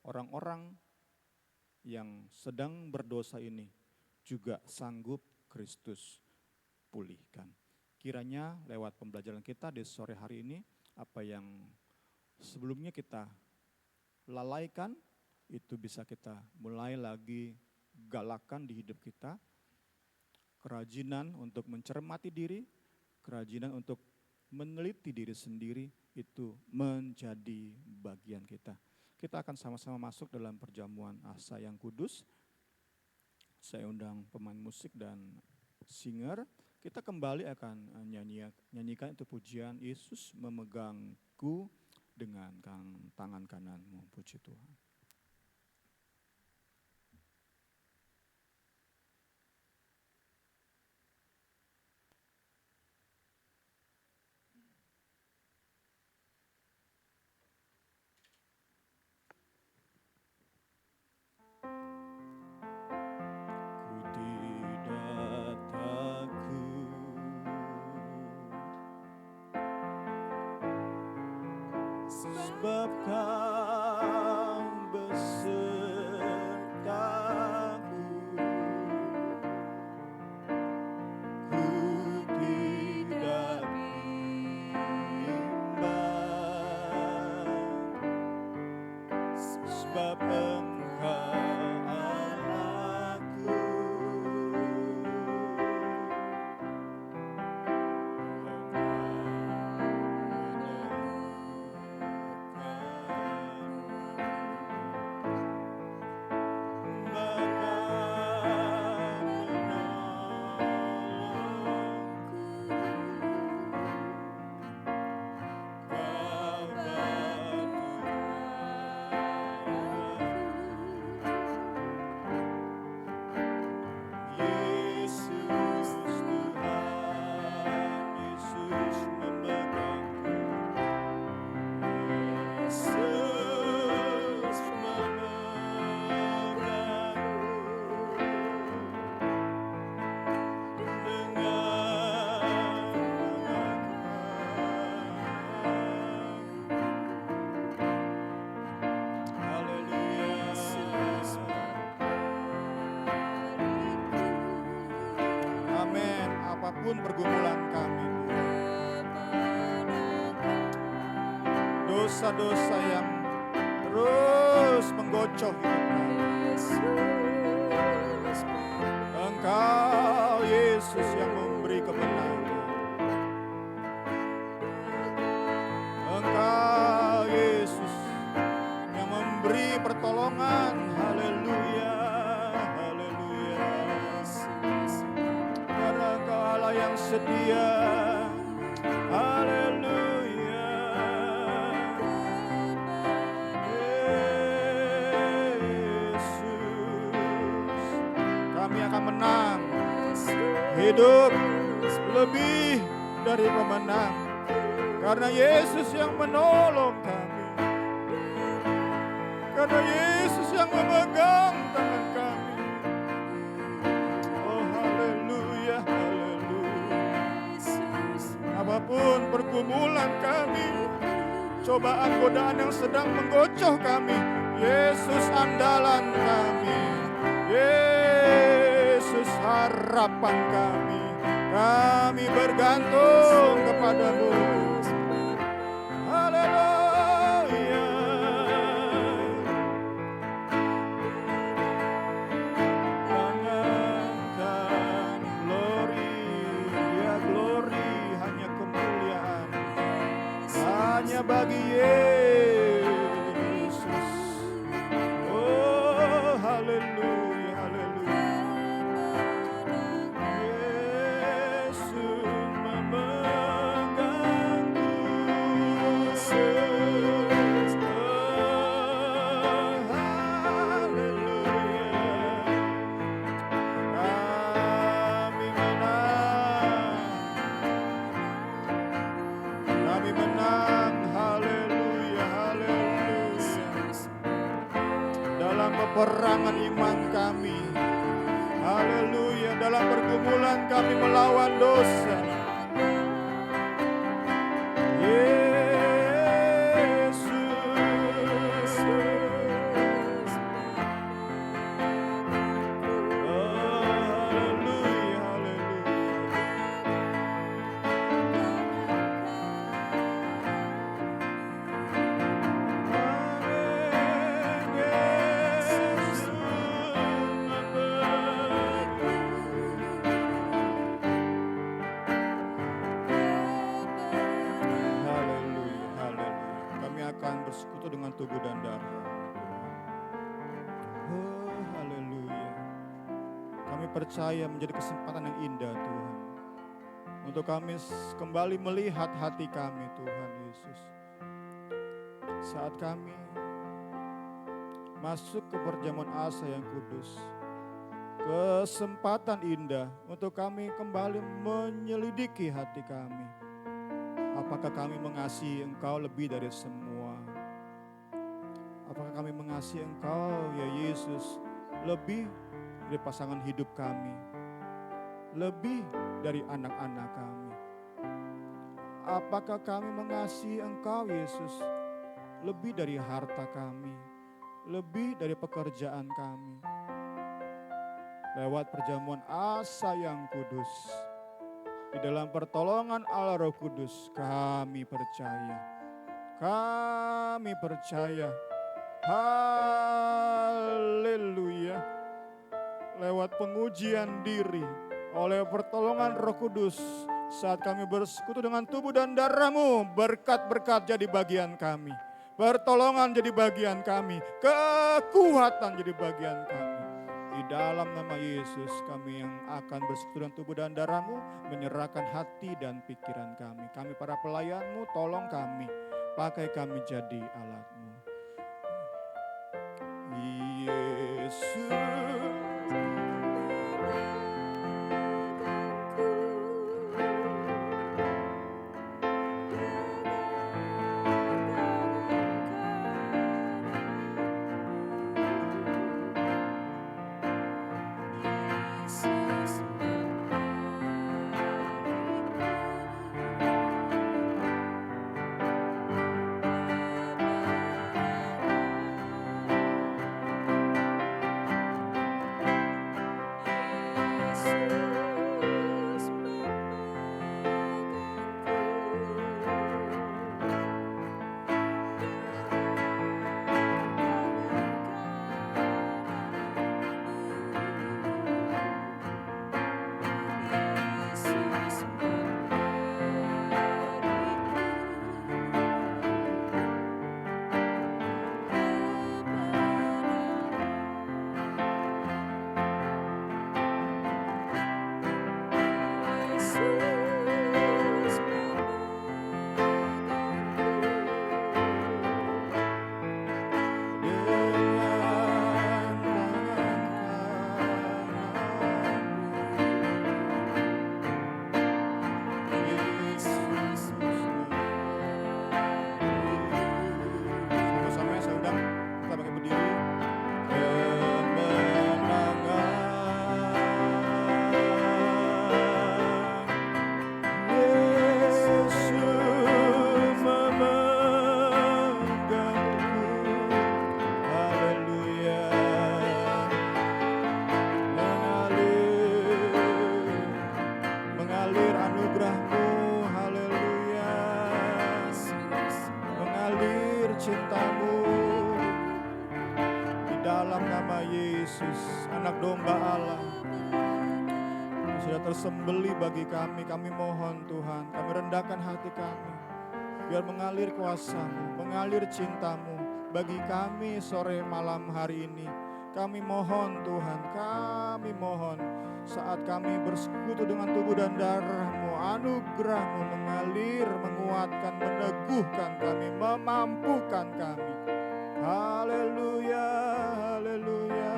orang-orang yang sedang berdosa ini juga sanggup Kristus pulihkan. Kiranya lewat pembelajaran kita di sore hari ini, apa yang sebelumnya kita lalaikan, itu bisa kita mulai lagi galakan di hidup kita. Kerajinan untuk mencermati diri, kerajinan untuk meneliti diri sendiri, itu menjadi bagian kita. Kita akan sama-sama masuk dalam perjamuan asa yang kudus. Saya undang pemain musik dan singer. Kita kembali akan nyanyikan itu pujian Yesus memegangku dengan tangan kananmu. Puji Tuhan. Sebab kau besertaku, sebab Engkau Allahku. Amin. Apapun pergumulan kami, dosa-dosa yang terus menggocoh hidup kami, Engkau Yesus yang memberi kemenangan. Engkau Yesus yang memberi pertolongan. Haleluya, haleluya. Karena Engkau Allah yang sedia. Haleluya. Yesus, kami akan menang. Hidup lebih dari pemenang. Karena Yesus yang menolong kami. Karena Yesus yang memegang tangan kami. Oh haleluya, haleluya. Apapun pergumulan kami, cobaan godaan yang sedang menggocoh kami, Yesus andalan kami. Yesus harapan kami. Kami bergantung kepadamu. Haleluya. Tangankan glory, ya glory, hanya kemuliaan hanya bagi Yesus. Oh haleluya, haleluya. Yesus memegangku. Kami menang, haleluya, haleluya. Dalam peperangan iman kami, haleluya. Dalam pergumulan kami melawan dosa. Yesus. Oh, haleluya, haleluya. Haleluya, haleluya. Kami akan bersekutu dengan tubuh dan darah. Oh, haleluya. Kami percaya menjadi kesempatan yang indah Tuhan. Untuk kami kembali melihat hati kami Tuhan Yesus. Saat kami masuk ke perjamuan asa yang kudus. Kesempatan indah untuk kami kembali menyelidiki hati kami. Apakah kami mengasihi Engkau lebih dari semua? Apakah kami mengasihi Engkau ya Yesus lebih dari pasangan hidup kami? Lebih dari anak-anak kami? Apakah kami mengasihi Engkau Yesus lebih dari harta kami? Lebih dari pekerjaan kami? Lewat perjamuan asa yang kudus, di dalam pertolongan Allah Roh Kudus, kami percaya Haleluya. Lewat pengujian diri oleh pertolongan Roh Kudus, saat kami bersekutu dengan tubuh dan darah-Mu, berkat-berkat jadi bagian kami. Pertolongan jadi bagian kami, kekuatan jadi bagian kami. Di dalam nama Yesus kami yang akan bersekutu dengan tubuh dan darah-Mu, menyerahkan hati dan pikiran kami. Kami para pelayan-Mu, tolong kami, pakai kami jadi alat-Mu. Yesus. Cinta-Mu di dalam nama Yesus, anak domba Allah sudah tersembelih bagi kami. Kami mohon Tuhan, kami rendahkan hati kami, biar mengalir kuasa-Mu, mengalir cinta-Mu bagi kami sore malam hari ini. Kami mohon Tuhan, kami mohon saat kami bersekutu dengan tubuh dan darah-Mu, anugerah-Mu mengalir, menguatkan, meneguhkan kami, memampukan kami. Haleluya, haleluya.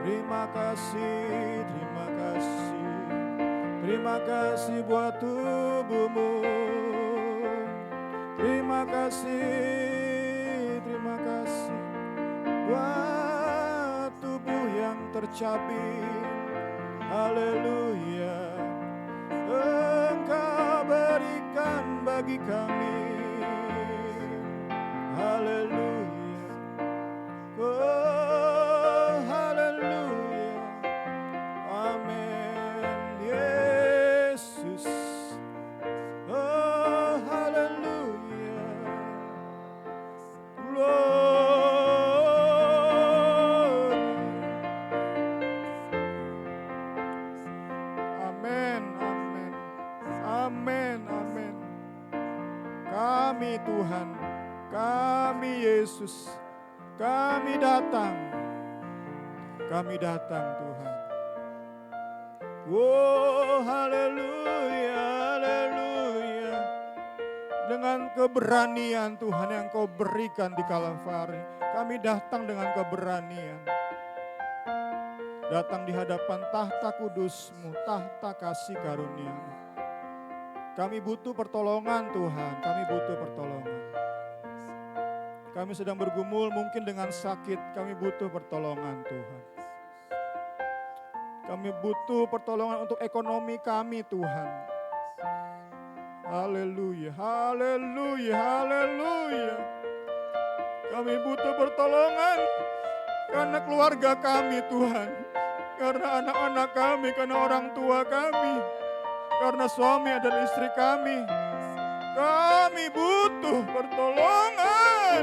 Terima kasih, terima kasih. Terima kasih buat tubuh-Mu. Terima kasih, terima kasih buat tubuh yang tercabik. Haleluya. Engkau berikan bagi kami. Haleluya. Oh, haleluya. Amin. Yesus. Oh, haleluya. Glory. Amin, amin. Amin, amin. Kami Tuhan, kami Yesus, kami datang Tuhan. Oh, haleluya, haleluya. Dengan keberanian Tuhan yang Kau berikan di Kalvari, kami datang dengan keberanian. Datang di hadapan tahta kudus-Mu, tahta kasih karunia-Mu. Kami butuh pertolongan Tuhan, kami butuh pertolongan. Kami sedang bergumul mungkin dengan sakit, kami butuh pertolongan Tuhan. Kami butuh pertolongan untuk ekonomi kami Tuhan. Haleluya, haleluya, haleluya. Kami butuh pertolongan karena keluarga kami Tuhan. Karena anak-anak kami, karena orang tua kami. Karena suami dan istri kami. Kami butuh pertolongan.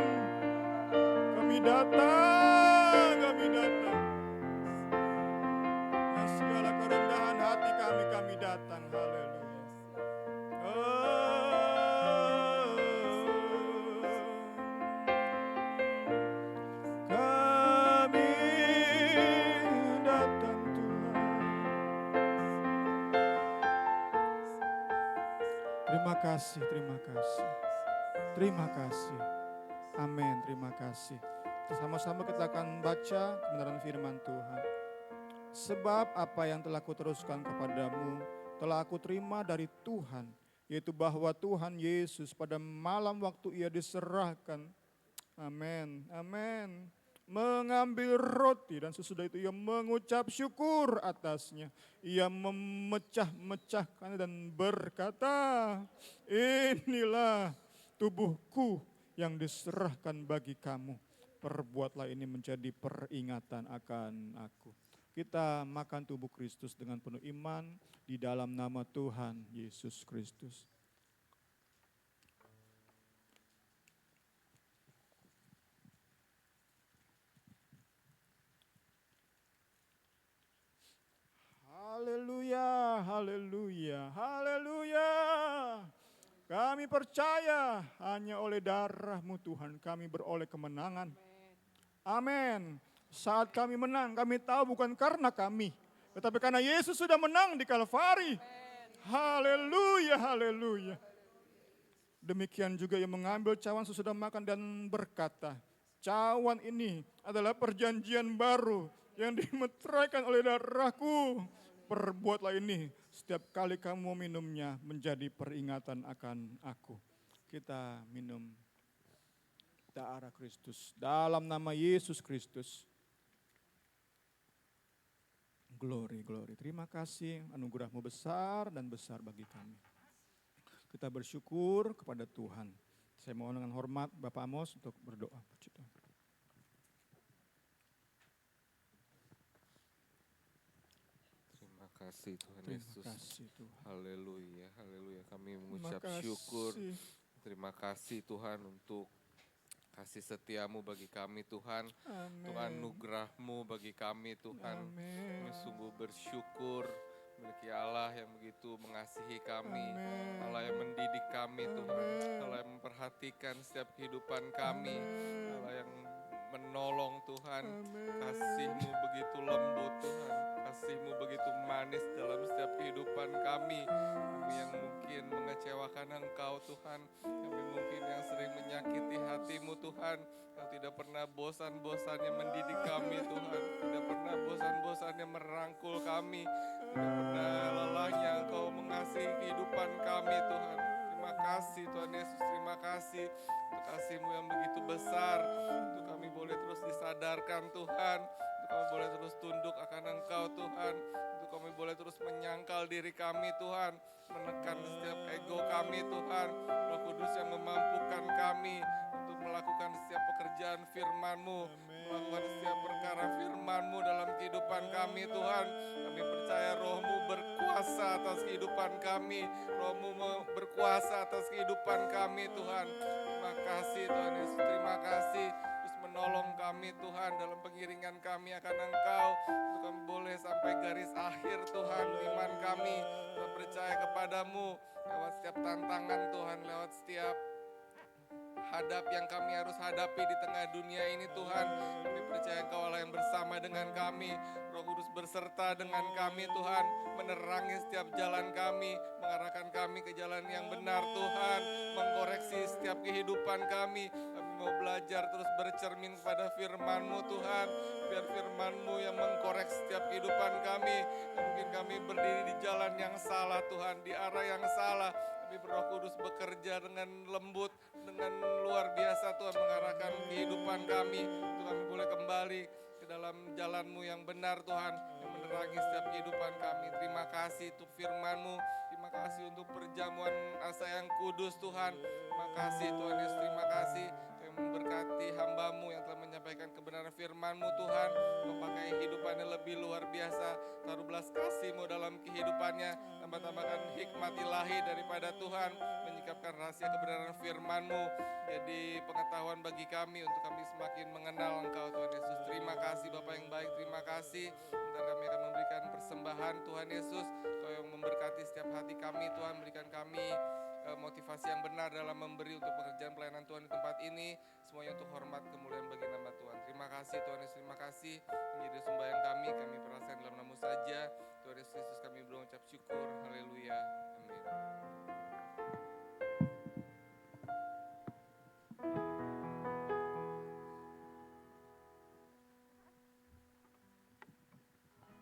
datang, kami datang. Dengan segala kerendahan hati kami datang. Haleluya. Kami datang Tuhan. Terima kasih, terima kasih. Terima kasih. Amin, terima kasih. Sama-sama kita akan baca kebenaran firman Tuhan. Sebab apa yang telah kuteruskan kepadamu telah aku terima dari Tuhan, yaitu bahwa Tuhan Yesus pada malam waktu ia diserahkan, amin, amin, mengambil roti dan sesudah itu ia mengucap syukur atasnya. Ia memecah-mecahkan dan berkata, inilah tubuhku yang diserahkan bagi kamu. Perbuatlah ini menjadi peringatan akan aku. Kita makan tubuh Kristus dengan penuh iman di dalam nama Tuhan Yesus Kristus. Haleluya, haleluya, haleluya. Kami percaya hanya oleh darah-Mu Tuhan kami beroleh kemenangan. Amin. Saat kami menang, kami tahu bukan karena kami, tetapi karena Yesus sudah menang di Kalvari. Haleluya, haleluya. Demikian juga ia mengambil cawan sesudah makan dan berkata, cawan ini adalah perjanjian baru yang dimeteraikan oleh darahku. Perbuatlah ini setiap kali kamu minumnya menjadi peringatan akan aku. Kita minum darah Kristus dalam nama Yesus Kristus. Glory, glory. Terima kasih, anugerah-Mu besar dan besar bagi kami. Kita bersyukur kepada Tuhan. Saya mohon dengan hormat Bapak Amos untuk berdoa. Terima kasih Tuhan Terima Yesus. kasih Tuhan. Haleluya, haleluya. Kami mengucap syukur. Terima kasih Tuhan untuk kasih setiamu bagi kami Tuhan. Amen. Tuhan anugerah-Mu bagi kami Tuhan. Amen. Kami sungguh bersyukur memiliki Allah yang begitu mengasihi kami. Amen. Allah yang mendidik kami Tuhan. Amen. Allah yang memperhatikan setiap kehidupan kami. Amen. Allah yang menolong Tuhan. Amen. Kasih-Mu begitu lembut Tuhan. Kasih-Mu begitu manis dalam setiap kehidupan kami. Kami yang mungkin mengecewakan Engkau Tuhan. Kami mungkin yang sering menyakiti hati-Mu Tuhan. Kau tidak pernah bosan-bosannya mendidik kami Tuhan. Tidak pernah bosan-bosannya merangkul kami. Tidak pernah lelahnya Engkau mengasihi kehidupan kami Tuhan. Terima kasih Tuhan Yesus, terima kasih untuk kasih-Mu yang begitu besar. Untuk kami boleh terus disadarkan Tuhan. Untuk kami boleh terus tunduk akan Engkau Tuhan. Untuk kami boleh terus menyangkal diri kami Tuhan. Menekan setiap ego kami Tuhan. Roh Kudus yang memampukan kami untuk melakukan setiap pekerjaan firman-Mu. Melakukan setiap perkara firman-Mu dalam kehidupan kami Tuhan. Kami percaya Roh-Mu berkuasa atas kehidupan kami. Roh-Mu berkuasa atas kehidupan kami Tuhan. Terima kasih Tuhan Yesus, terima kasih. Terus menolong kami Tuhan dalam pengiringan kami akan Engkau. Untuk kami boleh sampai garis akhir Tuhan iman kami. Kita percaya kepadamu lewat setiap tantangan Tuhan, lewat setiap hadap yang kami harus hadapi di tengah dunia ini Tuhan. Kami percaya Engkau Allah yang bersama dengan kami. Roh Kudus berserta dengan kami Tuhan. Menerangi setiap jalan kami. Mengarahkan kami ke jalan yang benar Tuhan. Mengkoreksi setiap kehidupan kami. Kami mau belajar terus bercermin kepada firman-Mu Tuhan. Biar firman-Mu yang mengkoreksi setiap kehidupan kami. Mungkin kami berdiri di jalan yang salah Tuhan. Di arah yang salah. Tapi Roh Kudus bekerja dengan lembut, dengan luar biasa Tuhan mengarahkan kehidupan kami. Untuk kami boleh kembali ke dalam jalan-Mu yang benar Tuhan, yang menerangi setiap kehidupan kami. Terima kasih untuk firman-Mu, terima kasih untuk perjamuan asa yang kudus Tuhan. Terima kasih Tuhan Yesus, terima kasih yang memberkati hamba-Mu yang telah menyampaikan kebenaran kebenaran firman-Mu Tuhan. Kau pakai kehidupannya lebih luar biasa. Taruh belas kasih-Mu dalam kehidupannya. Tambah-tambahkan hikmat ilahi daripada Tuhan. Menyikapkan rahasia kebenaran firman-Mu. Jadi pengetahuan bagi kami untuk kami semakin mengenal Engkau Tuhan Yesus. Terima kasih Bapa yang baik, terima kasih. Bentar kami akan memberikan persembahan Tuhan Yesus. Kau yang memberkati setiap hati kami Tuhan, berikan kami motivasi yang benar dalam memberi untuk pekerjaan pelayanan Tuhan di tempat ini. Semuanya untuk hormat kemuliaan bagi nama Tuhan. Terima kasih Tuhan Yesus, terima kasih. Menjadi sembahyang kami perasaan dalam nama-Mu saja. Tuhan Yesus Kristus kami berucap syukur. Haleluya. Amin.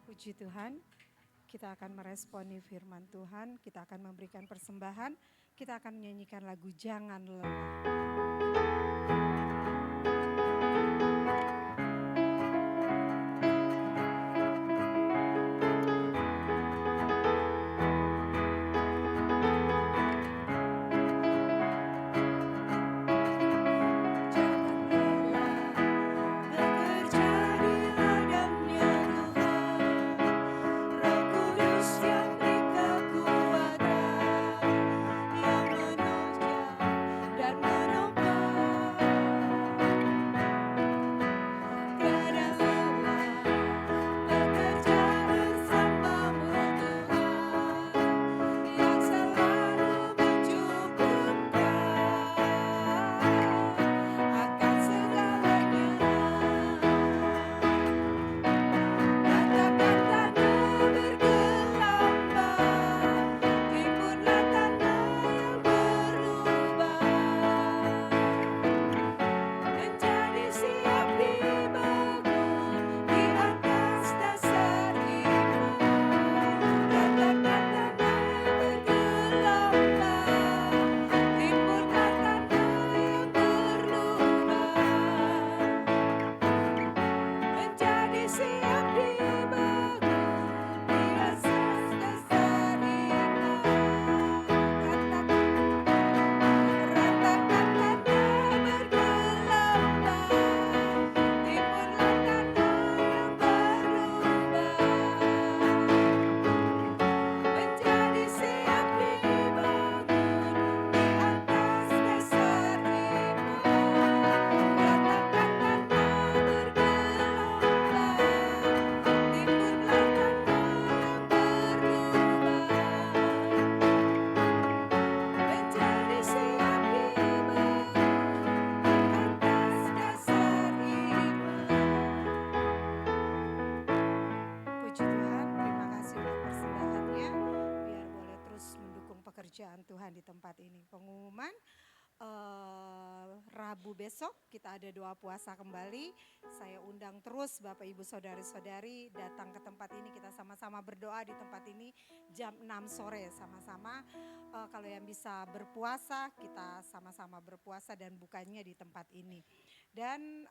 Puji Tuhan, kita akan meresponi firman Tuhan, kita akan memberikan persembahan, kita akan menyanyikan lagu Jangan Lelah. Pekerjaan Tuhan di tempat ini. Pengumuman Rabu besok kita ada doa puasa kembali. Saya undang terus Bapak Ibu Saudari-saudari datang ke tempat ini, kita sama-sama berdoa di tempat ini jam 6 sore sama-sama. Kalau yang bisa berpuasa, kita sama-sama berpuasa dan bukanya di tempat ini. Dan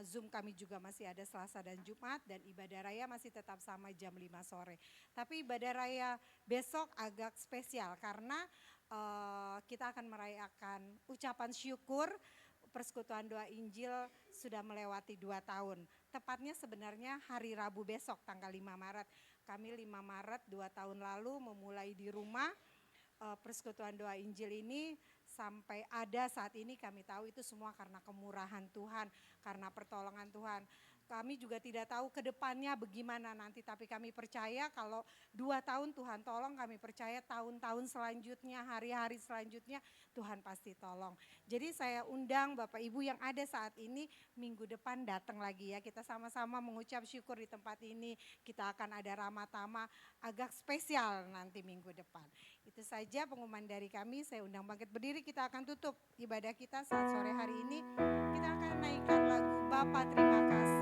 Zoom kami juga masih ada Selasa dan Jumat, dan ibadah raya masih tetap sama jam 5 sore. Tapi ibadah raya besok agak spesial karena kita akan merayakan ucapan syukur. Persekutuan Doa Injil sudah melewati 2 tahun. Tepatnya sebenarnya hari Rabu besok tanggal 5 Maret. Kami 5 Maret 2 tahun lalu memulai di rumah. Persekutuan Doa Injil ini sampai ada saat ini kami tahu itu semua karena kemurahan Tuhan, karena pertolongan Tuhan. Kami juga tidak tahu ke depannya bagaimana nanti, tapi kami percaya kalau 2 tahun Tuhan tolong, kami percaya tahun-tahun selanjutnya, hari-hari selanjutnya Tuhan pasti tolong. Jadi saya undang Bapak Ibu yang ada saat ini minggu depan datang lagi ya. Kita sama-sama mengucap syukur di tempat ini. Kita akan ada Ramatama agak spesial nanti minggu depan. Itu saja pengumuman dari kami. Saya undang bangkit berdiri, kita akan tutup ibadah kita saat sore hari ini. Kita akan naikkan lagu Bapa Terima Kasih.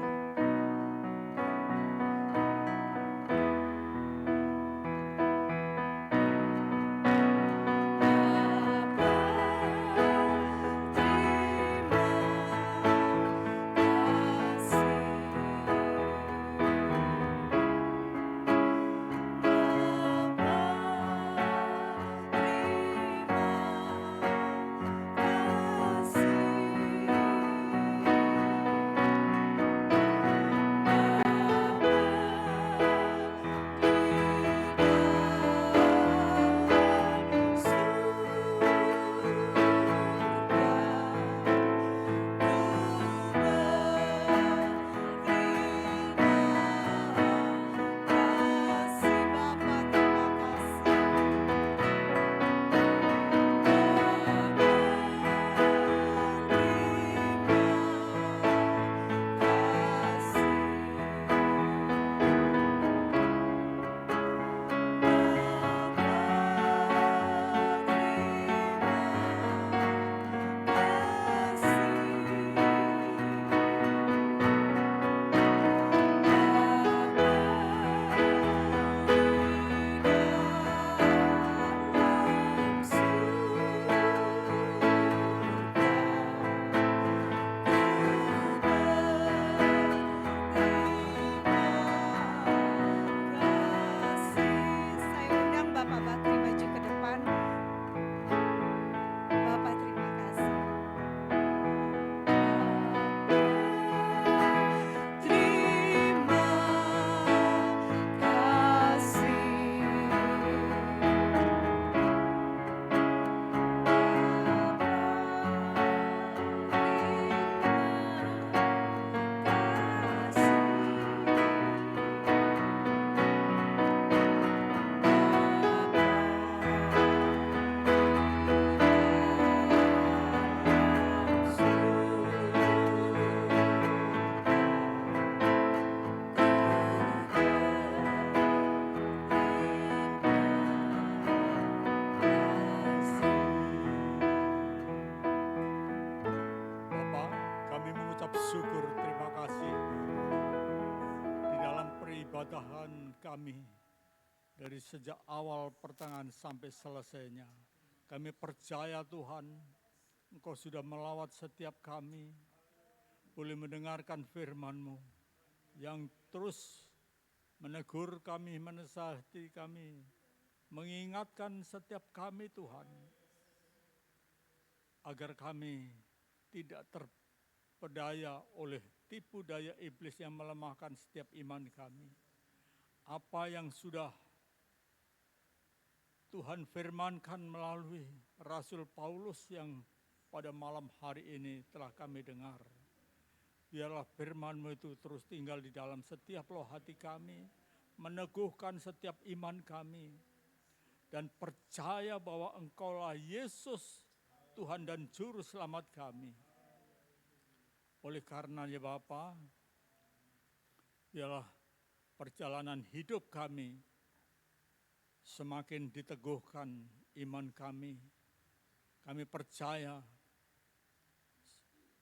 peribadahan kami dari sejak awal pertengahan sampai selesainya. Kami percaya Tuhan, Engkau sudah melawat setiap kami, boleh mendengarkan firman-Mu yang terus menegur kami, menasihati kami, mengingatkan setiap kami Tuhan, agar kami tidak terpedaya oleh tipu daya iblis yang melemahkan setiap iman kami. Apa yang sudah Tuhan firmankan melalui Rasul Paulus yang pada malam hari ini telah kami dengar. Biarlah firman-Mu itu terus tinggal di dalam setiap loh hati kami, meneguhkan setiap iman kami, dan percaya bahwa Engkaulah Yesus, Tuhan dan Juru Selamat kami. Oleh karenanya Bapa, biarlah perjalanan hidup kami semakin diteguhkan iman kami. Kami percaya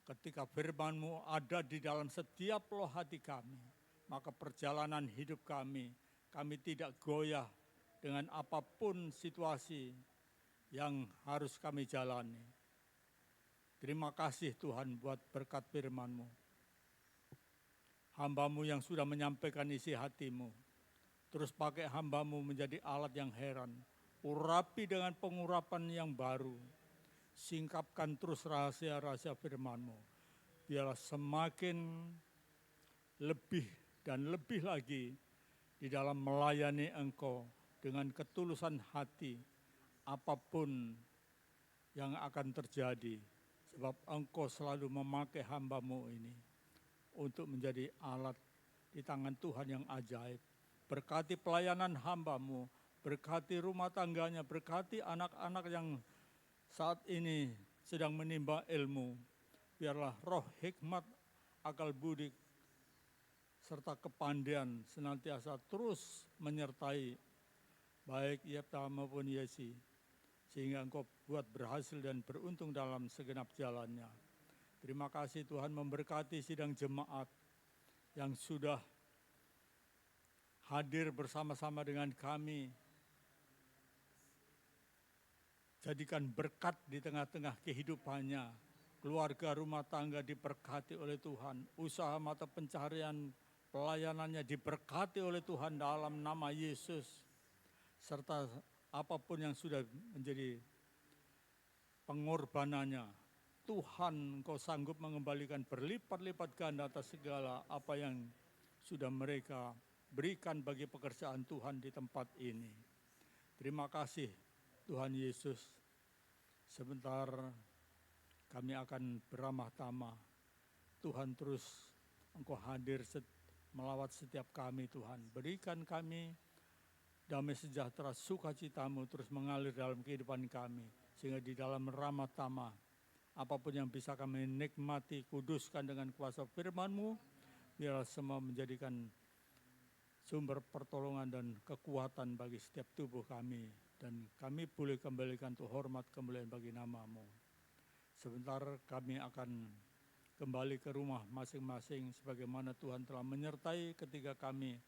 ketika firman-Mu ada di dalam setiap loh hati kami, maka perjalanan hidup kami tidak goyah dengan apapun situasi yang harus kami jalani. Terima kasih Tuhan buat berkat firman-Mu. Hamba-Mu yang sudah menyampaikan isi hati-Mu, terus pakai hamba-Mu menjadi alat yang heran. Urapi dengan pengurapan yang baru. Singkapkan terus rahasia-rahasia firman-Mu. Biarlah semakin lebih dan lebih lagi di dalam melayani Engkau dengan ketulusan hati, apapun yang akan terjadi. Sebab Engkau selalu memakai hamba-Mu ini untuk menjadi alat di tangan Tuhan yang ajaib. Berkati pelayanan hamba-Mu, berkati rumah tangganya, berkati anak-anak yang saat ini sedang menimba ilmu. Biarlah roh hikmat, akal budi, serta kepandaian senantiasa terus menyertai baik Yefta maupun Yesi, sehingga Engkau buat berhasil dan beruntung dalam segenap jalannya. Terima kasih Tuhan, memberkati sidang jemaat yang sudah hadir bersama-sama dengan kami. Jadikan berkat di tengah-tengah kehidupannya. Keluarga rumah tangga diberkati oleh Tuhan. Usaha mata pencaharian pelayanannya diberkati oleh Tuhan dalam nama Yesus. Serta apapun yang sudah menjadi pengorbanannya, Tuhan Engkau sanggup mengembalikan berlipat-lipat ganda atas segala apa yang sudah mereka berikan bagi pekerjaan Tuhan di tempat ini. Terima kasih Tuhan Yesus. Sebentar kami akan beramah tamah. Tuhan terus Engkau hadir melawat setiap kami Tuhan. Berikan kami damai sejahtera, sukacita-Mu terus mengalir dalam kehidupan kami. Sehingga di dalam ramah tamah, apapun yang bisa kami nikmati, kuduskan dengan kuasa firman-Mu, biarlah semua menjadikan sumber pertolongan dan kekuatan bagi setiap tubuh kami. Dan kami boleh kembalikan untuk hormat kemuliaan bagi nama-Mu. Sebentar kami akan kembali ke rumah masing-masing sebagaimana Tuhan telah menyertai ketika kami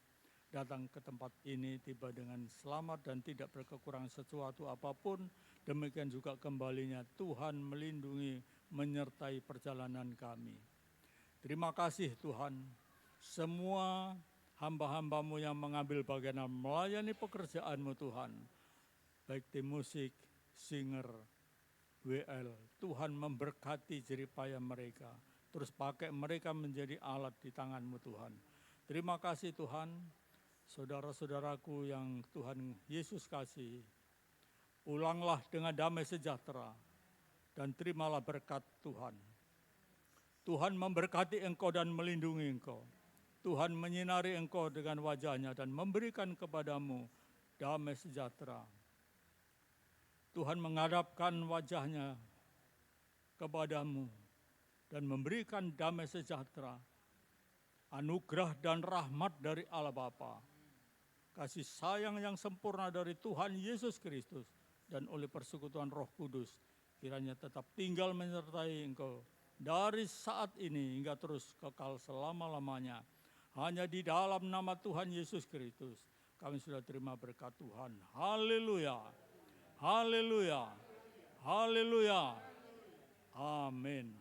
datang ke tempat ini tiba dengan selamat dan tidak berkekurangan sesuatu apapun. Demikian juga kembalinya Tuhan melindungi, menyertai perjalanan kami. Terima kasih Tuhan, semua hamba-hamba-Mu yang mengambil bagian melayani pekerjaan-Mu Tuhan, baik tim musik, singer, WL, Tuhan memberkati jeripaya mereka, terus pakai mereka menjadi alat di tangan-Mu Tuhan. Terima kasih Tuhan, saudara-saudaraku yang Tuhan Yesus kasih, ulanglah dengan damai sejahtera dan terimalah berkat Tuhan. Tuhan memberkati engkau dan melindungi engkau. Tuhan menyinari engkau dengan wajah-Nya dan memberikan kepadamu damai sejahtera. Tuhan menghadapkan wajah-Nya kepadamu dan memberikan damai sejahtera, anugerah dan rahmat dari Allah Bapa, kasih sayang yang sempurna dari Tuhan Yesus Kristus, dan oleh persekutuan Roh Kudus, kiranya tetap tinggal menyertai engkau dari saat ini hingga terus kekal selama-lamanya. Hanya di dalam nama Tuhan Yesus Kristus kami sudah terima berkat Tuhan. Haleluya. Haleluya. Haleluya. Amin.